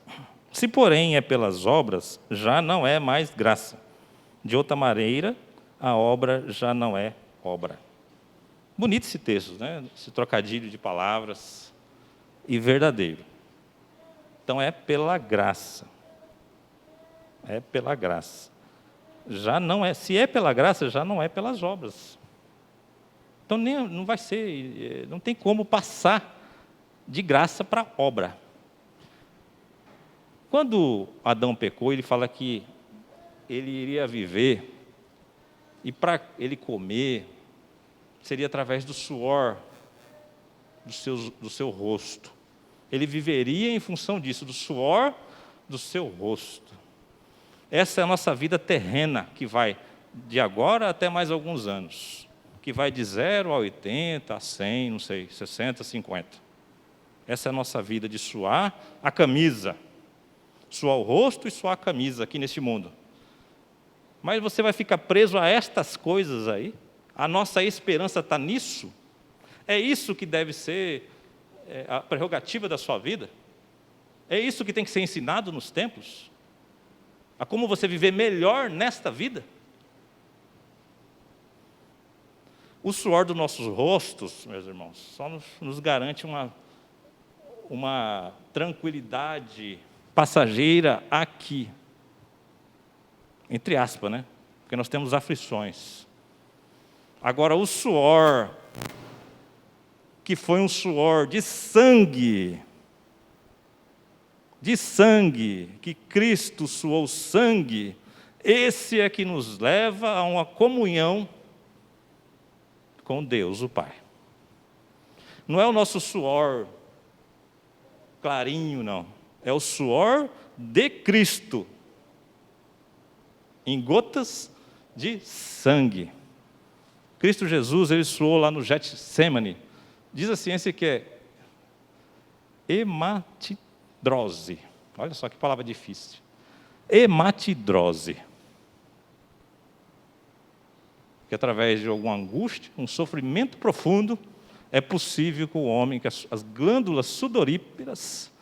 Se, porém, é pelas obras, já não é mais graça. De outra maneira, a obra já não é obra. Bonito esse texto, né? Esse trocadilho de palavras e verdadeiro. Então, é pela graça. É pela graça. Já não é, se é pela graça, já não é pelas obras. Então não vai ser, não tem como passar de graça para obra. Quando Adão pecou, ele fala que ele iria viver e para ele comer seria através do suor do seu rosto. Ele viveria em função disso, do suor do seu rosto. Essa é a nossa vida terrena, que vai de agora até mais alguns anos, que vai de 0 a 80, a 100, não sei, 60, 50. Essa é a nossa vida de suar a camisa, suar o rosto e suar a camisa aqui neste mundo. Mas você vai ficar preso a estas coisas aí? A nossa esperança está nisso? É isso que deve ser a prerrogativa da sua vida? É isso que tem que ser ensinado nos templos? A como você viver melhor nesta vida? O suor dos nossos rostos, meus irmãos, só nos garante uma tranquilidade passageira aqui. Entre aspas, né? Porque nós temos aflições. Agora, o suor, que foi um suor de sangue, que Cristo suou sangue, esse é que nos leva a uma comunhão com Deus, o Pai. Não é o nosso suor clarinho, não. É o suor de Cristo, em gotas de sangue. Cristo Jesus, ele suou lá no Getsemane. Diz a ciência que é hematidrose. Olha só que palavra difícil. Hematidrose. Que através de alguma angústia, um sofrimento profundo, é possível que o homem, que as glândulas sudoríparas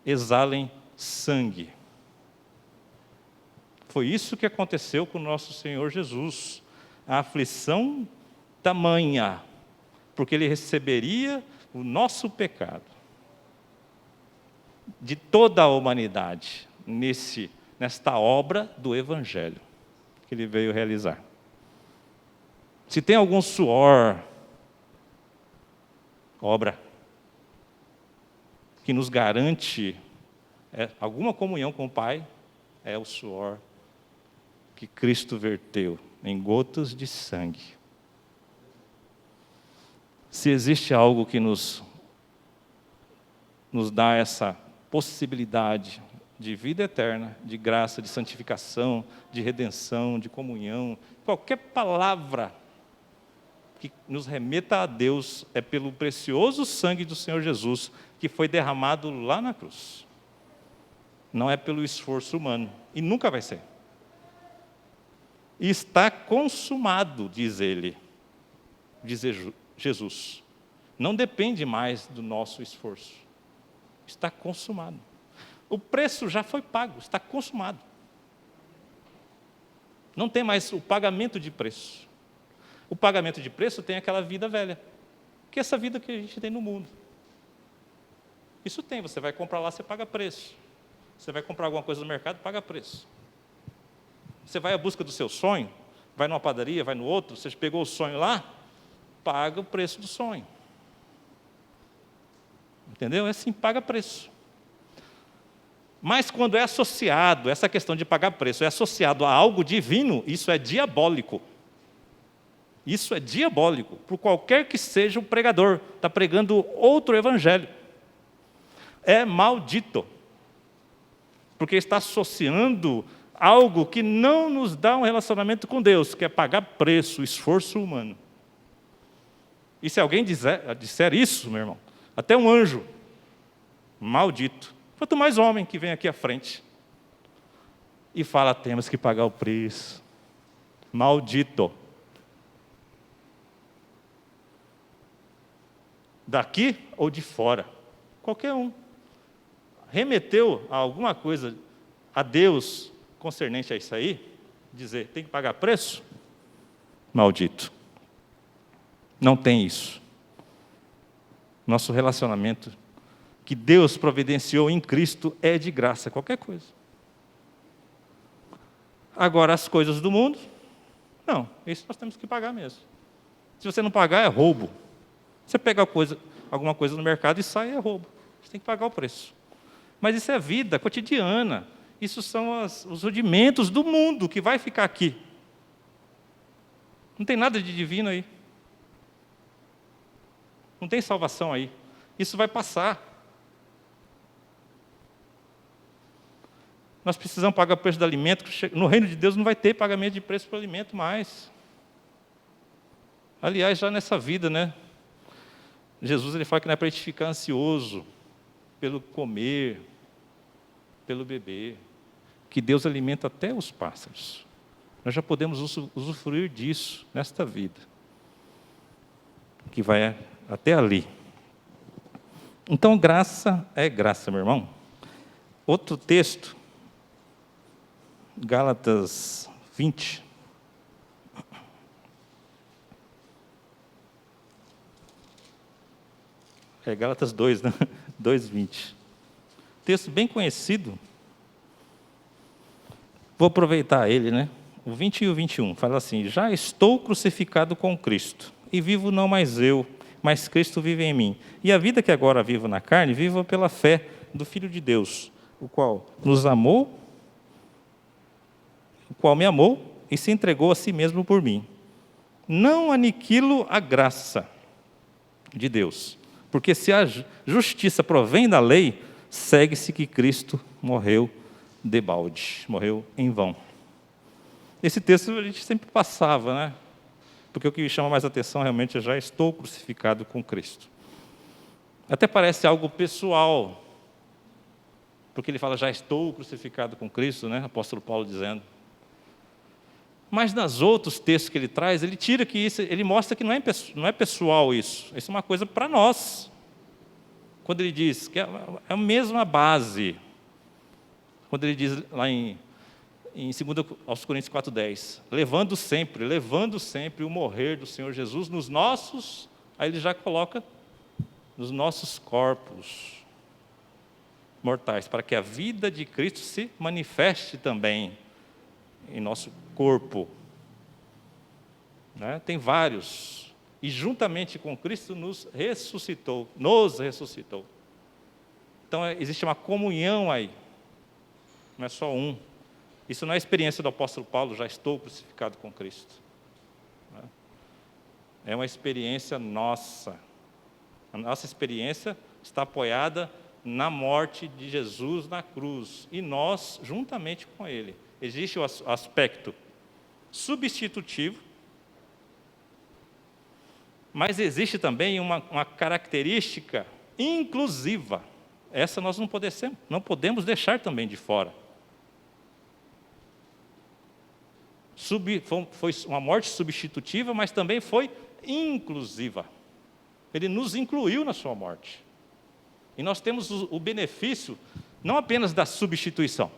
exalem sangue. Foi isso que aconteceu com o nosso Senhor Jesus. A aflição tamanha, porque Ele receberia o nosso pecado de toda a humanidade, nesta obra do Evangelho que Ele veio realizar. Se tem algum suor, obra, que nos garante alguma comunhão com o Pai, é o suor que Cristo verteu em gotas de sangue. Se existe algo que nos dá essa possibilidade de vida eterna, de graça, de santificação, de redenção, de comunhão, qualquer palavra que nos remeta a Deus é pelo precioso sangue do Senhor Jesus, que foi derramado lá na cruz. Não é pelo esforço humano, e nunca vai ser. E está consumado, diz ele, diz Jesus. Não depende mais do nosso esforço. Está consumado. O preço já foi pago, está consumado. Não tem mais o pagamento de preço. O pagamento de preço tem aquela vida velha, que é essa vida que a gente tem no mundo. Isso tem, você vai comprar lá, você paga preço. Você vai comprar alguma coisa no mercado, paga preço. Você vai à busca do seu sonho, vai numa padaria, vai no outro, você pegou o sonho lá, paga o preço do sonho. Entendeu? É assim, paga preço. Mas quando é associado, essa questão de pagar preço, é associado a algo divino, isso é diabólico. Isso é diabólico, por qualquer que seja o pregador, está pregando outro evangelho. É maldito, porque está associando algo que não nos dá um relacionamento com Deus, que é pagar preço, esforço humano. E se alguém disser isso, meu irmão, até um anjo, maldito, quanto mais homem que vem aqui à frente e fala, temos que pagar o preço, maldito. Daqui ou de fora, qualquer um, remeteu a alguma coisa a Deus concernente a isso aí, dizer, tem que pagar preço? Maldito. Não tem isso. Nosso relacionamento que Deus providenciou em Cristo é de graça, qualquer coisa. Agora, as coisas do mundo, não, isso nós temos que pagar mesmo. Se você não pagar, é roubo. Você pega alguma coisa no mercado e sai, é roubo. Você tem que pagar o preço. Mas isso é vida cotidiana. Isso são os rudimentos do mundo que vai ficar aqui. Não tem nada de divino aí. Não tem salvação aí. Isso vai passar. Nós precisamos pagar o preço do alimento. No reino de Deus não vai ter pagamento de preço para o alimento mais. Aliás, já nessa vida, né? Jesus ele fala que não é para a gente ficar ansioso pelo comer, pelo beber, que Deus alimenta até os pássaros. Nós já podemos usufruir disso nesta vida, que vai até ali. Então, graça é graça, meu irmão. Outro texto, Gálatas 20. É Gálatas 2, né? 2:20. Texto bem conhecido. Vou aproveitar ele, né? O 20 e o 21. Fala assim, já estou crucificado com Cristo, e vivo não mais eu, mas Cristo vive em mim. E a vida que agora vivo na carne, vivo pela fé do Filho de Deus, o qual nos amou, o qual me amou e se entregou a si mesmo por mim. Não aniquilo a graça de Deus, porque se a justiça provém da lei, segue-se que Cristo morreu debalde, morreu em vão. Esse texto a gente sempre passava, né? Porque o que me chama mais atenção realmente é já estou crucificado com Cristo. Até parece algo pessoal, porque ele fala já estou crucificado com Cristo, né? Apóstolo Paulo dizendo. Mas nos outros textos que ele traz, ele tira que isso, ele mostra que não é pessoal isso. Isso é uma coisa para nós. Quando ele diz que é a mesma base. Quando ele diz lá em em 2 aos Coríntios 4,10, levando sempre o morrer do Senhor Jesus nos nossos, aí ele já coloca, nos nossos corpos mortais, para que a vida de Cristo se manifeste também em nosso corpo. Né? Tem vários. E juntamente com Cristo nos ressuscitou. Então existe uma comunhão aí. Não é só um. Isso não é a experiência do apóstolo Paulo, já estou crucificado com Cristo. É uma experiência nossa. A nossa experiência está apoiada na morte de Jesus na cruz. E nós, juntamente com Ele. Existe o aspecto substitutivo, mas existe também uma característica inclusiva. Essa nós não podemos deixar também de fora. Foi uma morte substitutiva, mas também foi inclusiva. Ele nos incluiu na sua morte. E nós temos o benefício, não apenas da substituição,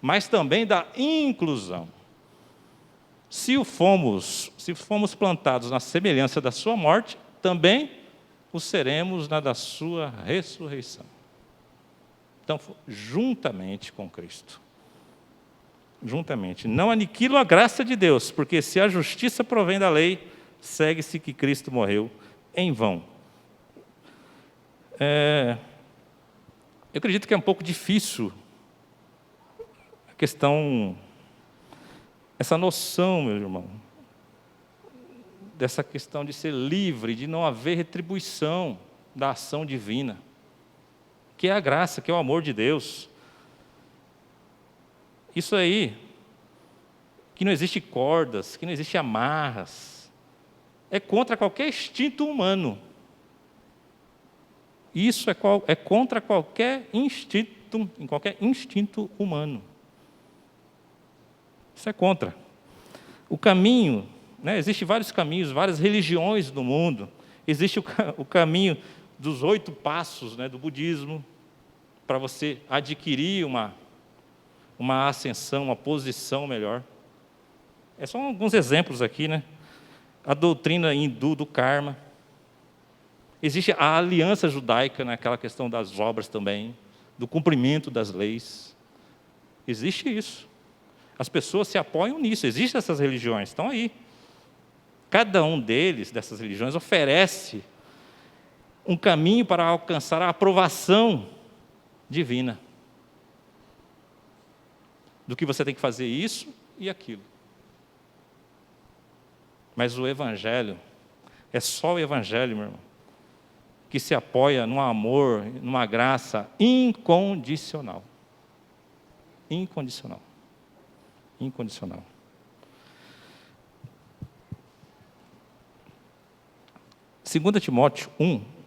mas também da inclusão. Se fomos plantados na semelhança da sua morte, também o seremos na da sua ressurreição. Então, juntamente com Cristo. Juntamente. Não aniquilo a graça de Deus, porque se a justiça provém da lei, segue-se que Cristo morreu em vão. Eu acredito que é um pouco difícil a questão, essa noção, meu irmão, dessa questão de ser livre, de não haver retribuição da ação divina, que é a graça, que é o amor de Deus. Isso aí, que não existe cordas, que não existe amarras, é contra qualquer instinto humano. Isso é contra qualquer instinto humano. Isso é contra. O caminho, né, existem vários caminhos, várias religiões no mundo. Existe o caminho dos 8 passos, né, do budismo, para você adquirir uma ascensão, uma posição melhor. São alguns exemplos aqui, né? A doutrina hindu do karma. Existe a aliança judaica, naquela questão das obras também, do cumprimento das leis. Existe isso. As pessoas se apoiam nisso. Existem essas religiões, estão aí. Cada um dessas religiões, oferece um caminho para alcançar a aprovação divina. Do que você tem que fazer isso e aquilo. Mas o Evangelho, é só o Evangelho, meu irmão, que se apoia num amor, numa graça incondicional. Incondicional. Incondicional. Segunda Timóteo 1.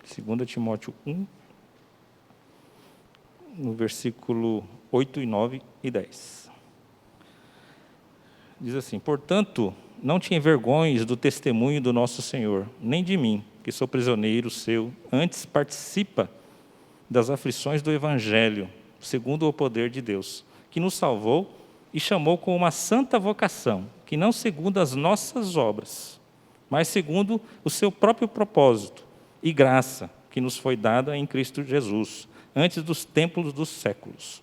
Segunda Timóteo 1, no versículo 8, 9 e 10. Diz assim: portanto, não te envergonhes do testemunho do nosso Senhor, nem de mim, que sou prisioneiro seu, antes participa das aflições do Evangelho, segundo o poder de Deus, que nos salvou e chamou com uma santa vocação, que não segundo as nossas obras, mas segundo o seu próprio propósito e graça, que nos foi dada em Cristo Jesus, antes dos tempos dos séculos,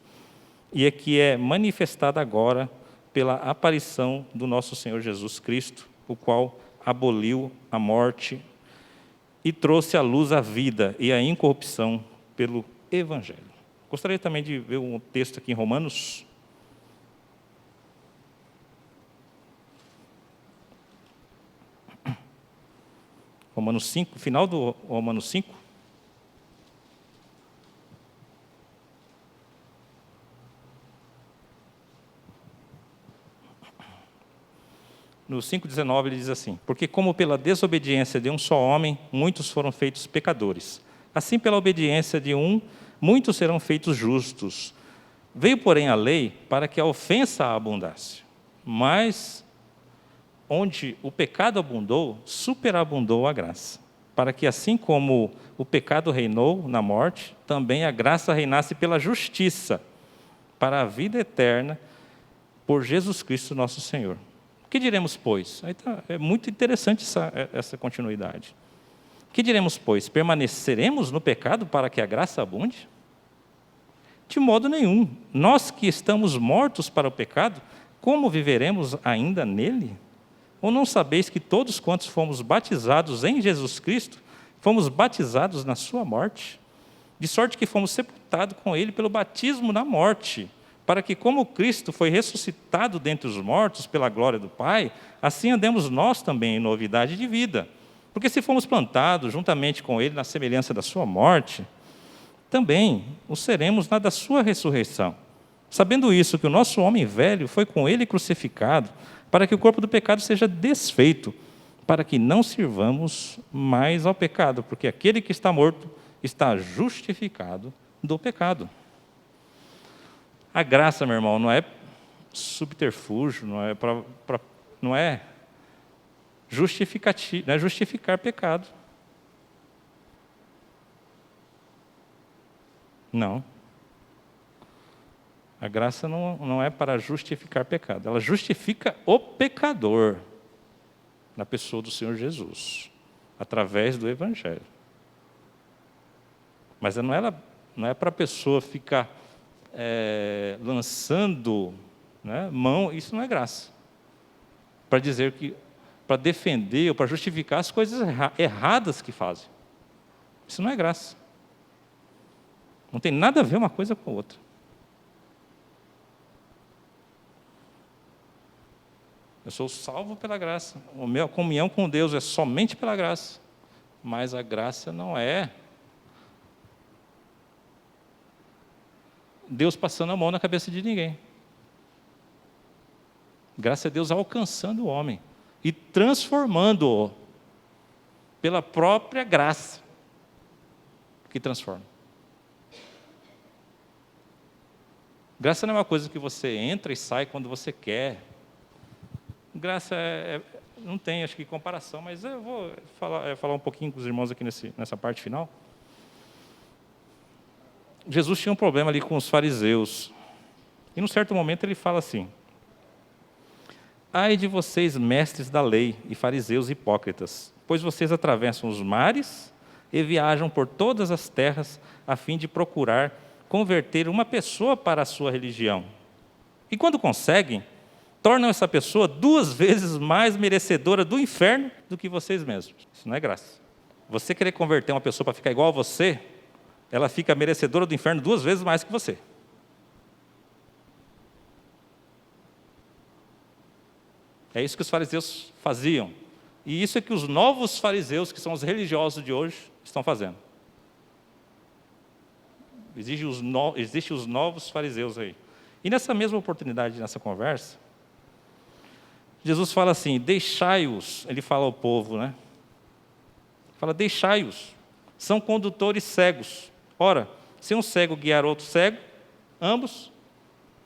e que é manifestada agora pela aparição do nosso Senhor Jesus Cristo, o qual aboliu a morte e trouxe à luz a vida e a incorrupção pelo Evangelho. Gostaria também de ver um texto aqui em Romanos. Romanos 5, final do Romanos 5. No 5,19 ele diz assim: porque como pela desobediência de um só homem, muitos foram feitos pecadores, Assim, pela obediência de um, muitos serão feitos justos. Veio, porém, a lei para que a ofensa abundasse. Mas, onde o pecado abundou, superabundou a graça. Para que, assim como o pecado reinou na morte, também a graça reinasse pela justiça, para a vida eterna, por Jesus Cristo nosso Senhor. O que diremos, pois? É muito interessante essa continuidade. O que diremos, pois? Permaneceremos no pecado para que a graça abunde? De modo nenhum. Nós que estamos mortos para o pecado, como viveremos ainda nele? Ou não sabeis que todos quantos fomos batizados em Jesus Cristo, fomos batizados na sua morte? De sorte que fomos sepultados com ele pelo batismo na morte, para que, como Cristo foi ressuscitado dentre os mortos pela glória do Pai, assim andemos nós também em novidade de vida. Porque se fomos plantados juntamente com ele na semelhança da sua morte, também o seremos na da sua ressurreição. Sabendo isso, que o nosso homem velho foi com ele crucificado, para que o corpo do pecado seja desfeito, para que não sirvamos mais ao pecado, porque aquele que está morto está justificado do pecado. A graça, meu irmão, não é subterfúgio, não é justificativo, não é justificar pecado. Não. A graça não é para justificar pecado, ela justifica o pecador na pessoa do Senhor Jesus, através do Evangelho. Mas não é para a pessoa ficar lançando, né, mão, isso não é graça. Para dizer que, para defender ou para justificar as coisas erradas que fazem. Isso não é graça. Não tem nada a ver uma coisa com a outra. Eu sou salvo pela graça. A minha comunhão com Deus é somente pela graça. Mas a graça não é Deus passando a mão na cabeça de ninguém. Graça a Deus alcançando o homem e transformando-o pela própria graça que transforma. Graça não é uma coisa que você entra e sai quando você quer. Graça não tem, acho que, comparação, mas eu vou falar um pouquinho com os irmãos aqui nessa parte final. Jesus tinha um problema ali com os fariseus. E num certo momento ele fala assim: ai de vocês, mestres da lei e fariseus hipócritas, pois vocês atravessam os mares e viajam por todas as terras a fim de procurar converter uma pessoa para a sua religião. E quando conseguem, tornam essa pessoa 2 vezes mais merecedora do inferno do que vocês mesmos. Isso não é graça. Você querer converter uma pessoa para ficar igual a você, ela fica merecedora do inferno 2 vezes mais que você. É isso que os fariseus faziam. E isso é que os novos fariseus, que são os religiosos de hoje, estão fazendo. Existem os novos fariseus aí. E nessa mesma oportunidade, nessa conversa, Jesus fala assim: deixai-os, ele fala ao povo, né? Fala, deixai-os, são condutores cegos. Ora, se um cego guiar outro cego, ambos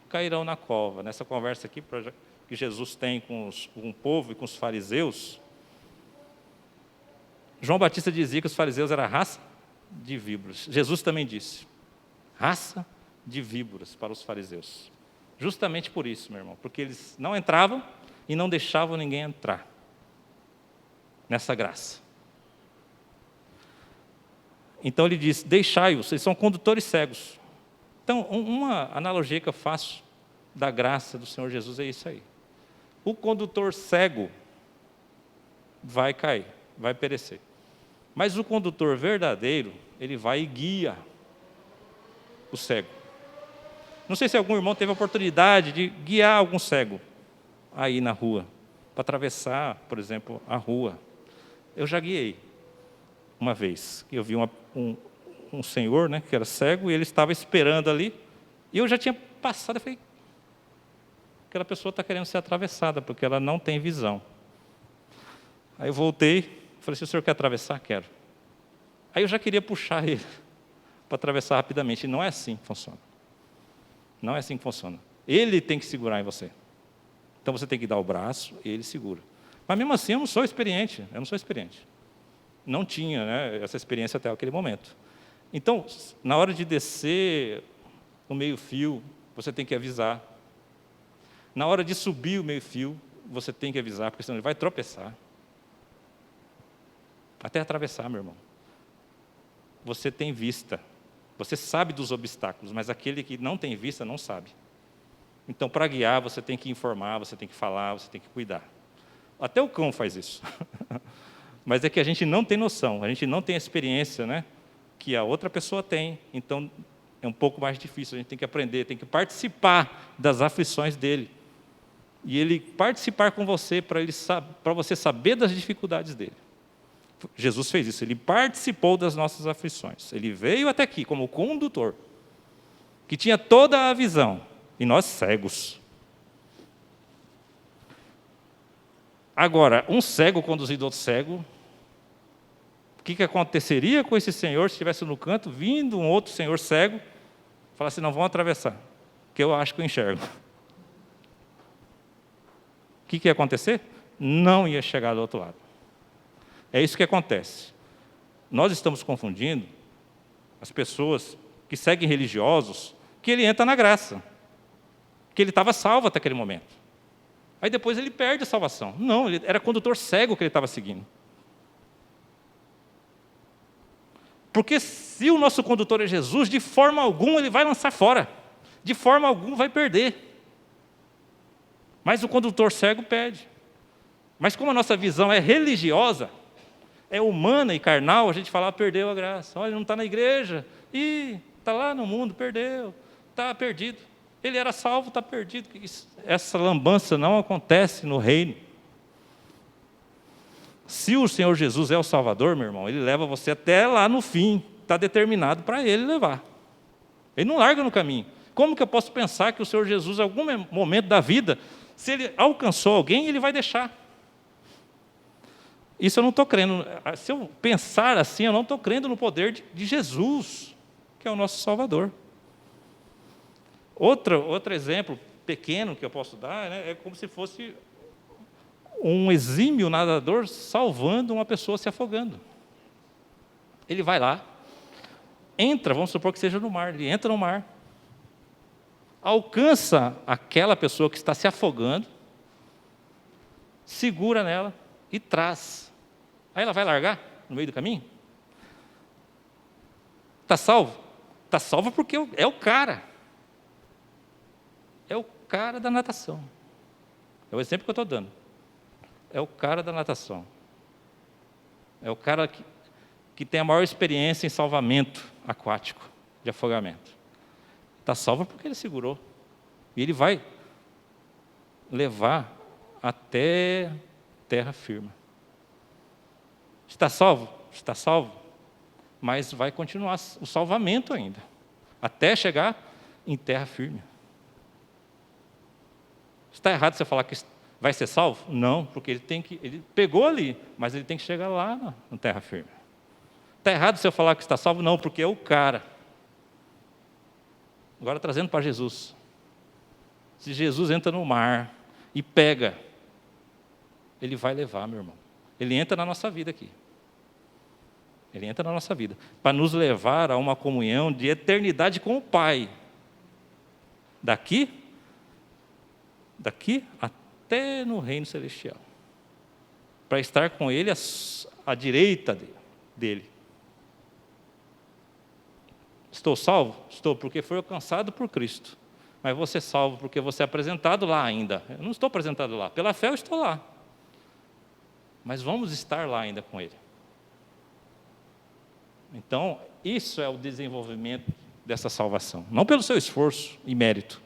cairão na cova. Nessa conversa aqui que Jesus tem com o povo e com os fariseus, João Batista dizia que os fariseus eram raça de víboras. Jesus também disse, raça de víboras para os fariseus. Justamente por isso, meu irmão, porque eles não entravam e não deixavam ninguém entrar nessa graça. Então ele diz, deixai-os, eles são condutores cegos. Então, uma analogia que eu faço da graça do Senhor Jesus é isso aí. O condutor cego vai cair, vai perecer. Mas o condutor verdadeiro, ele vai e guia o cego. Não sei se algum irmão teve a oportunidade de guiar algum cego aí na rua, para atravessar, por exemplo, a rua. Eu já guiei uma vez, eu vi um senhor, né, que era cego, e ele estava esperando ali, e eu já tinha passado, eu falei, aquela pessoa está querendo ser atravessada, porque ela não tem visão. Aí eu voltei, falei, se o senhor quer atravessar? Quero. Aí eu já queria puxar ele para atravessar rapidamente. E não é assim que funciona. Não é assim que funciona. Ele tem que segurar em você. Então você tem que dar o braço e ele segura. Mas mesmo assim eu não sou experiente. Não tinha, né, essa experiência até aquele momento. Então, na hora de descer o meio-fio, você tem que avisar. Na hora de subir o meio-fio, você tem que avisar, porque senão ele vai tropeçar. Até atravessar, meu irmão. Você tem vista. Você sabe dos obstáculos, mas aquele que não tem vista não sabe. Então, para guiar, você tem que informar, você tem que falar, você tem que cuidar. Até o cão faz isso. Mas é que a gente não tem noção, a gente não tem a experiência, né, que a outra pessoa tem. Então, é um pouco mais difícil, a gente tem que aprender, tem que participar das aflições dele. E ele participar com você para você saber das dificuldades dele. Jesus fez isso, ele participou das nossas aflições. Ele veio até aqui como condutor, que tinha toda a visão, e nós cegos. Agora, um cego conduzindo outro cego, o que aconteceria com esse senhor se estivesse no canto, vindo um outro senhor cego, falasse, não, vão atravessar, que eu acho que eu enxergo. O que ia acontecer? Não ia chegar do outro lado. É isso que acontece. Nós estamos confundindo as pessoas que seguem religiosos, que ele entra na graça, que ele estava salvo até aquele momento. Aí depois ele perde a salvação. Não, ele era condutor cego que ele estava seguindo. Porque se o nosso condutor é Jesus, de forma alguma ele vai lançar fora. De forma alguma vai perder. Mas o condutor cego perde. Mas como a nossa visão é religiosa, é humana e carnal, a gente fala, perdeu a graça. Olha, não está na igreja. Ih, está lá no mundo, perdeu. Está perdido. Ele era salvo, está perdido. Essa lambança não acontece no reino. Se o Senhor Jesus é o Salvador, meu irmão, Ele leva você até lá no fim. Está determinado para Ele levar. Ele não larga no caminho. Como que eu posso pensar que o Senhor Jesus, em algum momento da vida, se Ele alcançou alguém, Ele vai deixar? Isso eu não estou crendo. Se eu pensar assim, eu não estou crendo no poder de Jesus, que é o nosso Salvador. Outro exemplo pequeno que eu posso dar, né, é como se fosse um exímio nadador salvando uma pessoa se afogando. Ele vai lá, entra, vamos supor que seja no mar, ele entra no mar, alcança aquela pessoa que está se afogando, segura nela e traz. Aí ela vai largar no meio do caminho? Está salvo? Está salvo porque é o cara. É o cara da natação. É o exemplo que eu estou dando. É o cara da natação. É o cara que tem a maior experiência em salvamento aquático, de afogamento. Está salvo porque ele segurou. E ele vai levar até terra firme. Está salvo? Está salvo. Mas vai continuar o salvamento ainda, até chegar em terra firme. Está errado você falar que vai ser salvo? Não, porque ele pegou ali, mas ele tem que chegar lá na terra firme. Está errado você falar que está salvo? Não, porque é o cara. Agora trazendo para Jesus. Se Jesus entra no mar e pega, ele vai levar, meu irmão. Ele entra na nossa vida aqui. Ele entra na nossa vida, para nos levar a uma comunhão de eternidade com o Pai. Daqui até no reino celestial. Para estar com Ele à direita dele. Estou salvo? Estou, porque fui alcançado por Cristo. Mas vou ser salvo porque vou ser apresentado lá ainda. Eu não estou apresentado lá. Pela fé eu estou lá. Mas vamos estar lá ainda com Ele. Então, isso é o desenvolvimento dessa salvação. Não pelo seu esforço e mérito.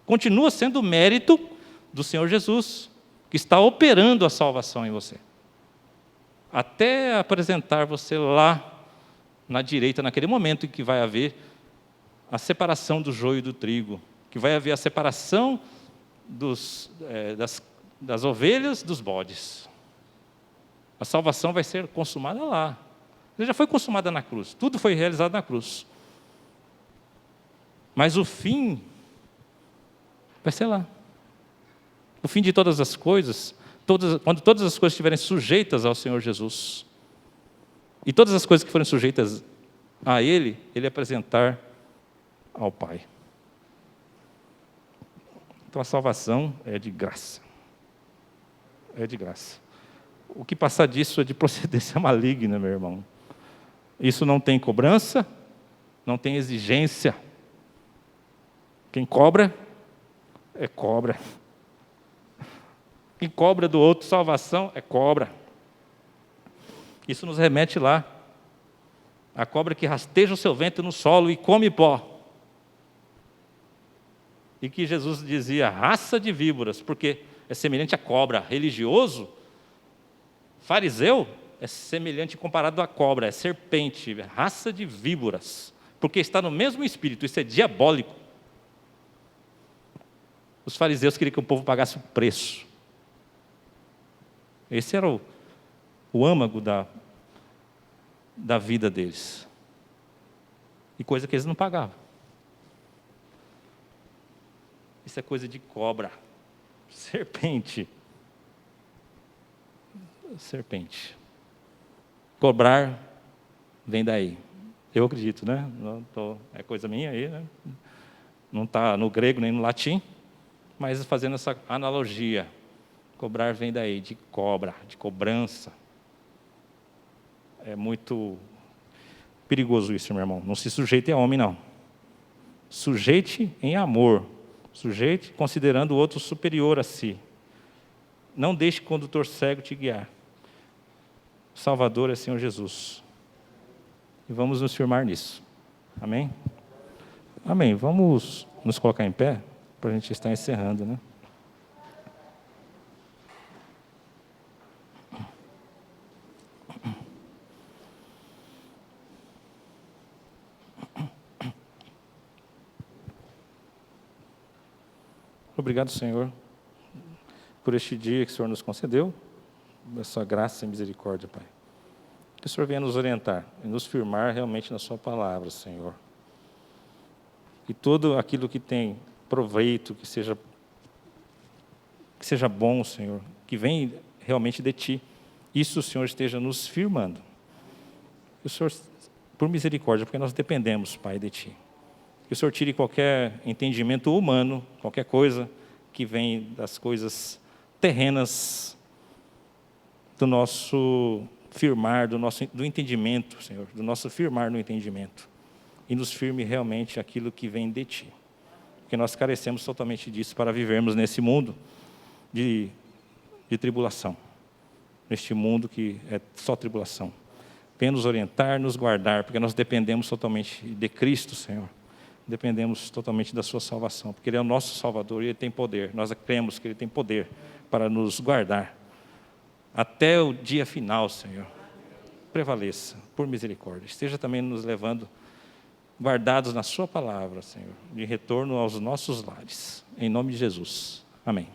Continua sendo o mérito do Senhor Jesus, que está operando a salvação em você. Até apresentar você lá na direita, naquele momento em que vai haver a separação do joio e do trigo, que vai haver a separação das ovelhas dos bodes. A salvação vai ser consumada lá. Já foi consumada na cruz. Tudo foi realizado na cruz. Mas o fim vai ser lá. O fim de todas as coisas, quando todas as coisas estiverem sujeitas ao Senhor Jesus, e todas as coisas que forem sujeitas a Ele apresentar ao Pai. Então a salvação é de graça. É de graça. O que passar disso é de procedência maligna, meu irmão. Isso não tem cobrança, não tem exigência. Quem cobra, é cobra. Quem cobra do outro salvação, é cobra. Isso nos remete lá. A cobra que rasteja o seu ventre no solo e come pó. E que Jesus dizia, raça de víboras, porque é semelhante à cobra. Religioso, fariseu, é semelhante comparado à cobra, é serpente, raça de víboras, porque está no mesmo espírito, isso é diabólico. Os fariseus queriam que o povo pagasse o preço. Esse era o âmago da vida deles. E coisa que eles não pagavam. Isso é coisa de cobra, serpente. Serpente. Cobrar vem daí. Eu acredito, né? É coisa minha aí, né? Não está no grego nem no latim, mas fazendo essa analogia. Cobrar vem daí, de cobra, de cobrança. É muito perigoso isso, meu irmão. Não se sujeite a homem, não. Sujeite em amor. Sujeite considerando o outro superior a si. Não deixe o condutor cego te guiar. O Salvador é o Senhor Jesus. E vamos nos firmar nisso. Amém? Amém. Vamos nos colocar em pé para a gente estar encerrando, né? Obrigado, Senhor, por este dia que o Senhor nos concedeu, a sua graça e misericórdia, Pai. Que o Senhor venha nos orientar e nos firmar realmente na sua palavra, Senhor. E tudo aquilo que tem proveito, que seja bom, Senhor, que vem realmente de Ti, isso o Senhor esteja nos firmando. Que o Senhor, por misericórdia, porque nós dependemos, Pai, de Ti. Que o Senhor tire qualquer entendimento humano, qualquer coisa que vem das coisas terrenas, do nosso firmar, do entendimento, Senhor, do nosso firmar no entendimento. E nos firme realmente aquilo que vem de Ti. Porque nós carecemos totalmente disso para vivermos nesse mundo de tribulação. Neste mundo que é só tribulação. Venha nos orientar, nos guardar, porque nós dependemos totalmente de Cristo, Senhor. Dependemos totalmente da sua salvação, porque Ele é o nosso Salvador e Ele tem poder. Nós cremos que Ele tem poder para nos guardar até o dia final, Senhor. Prevaleça, por misericórdia. Esteja também nos levando guardados na sua palavra, Senhor, de retorno aos nossos lares. Em nome de Jesus. Amém.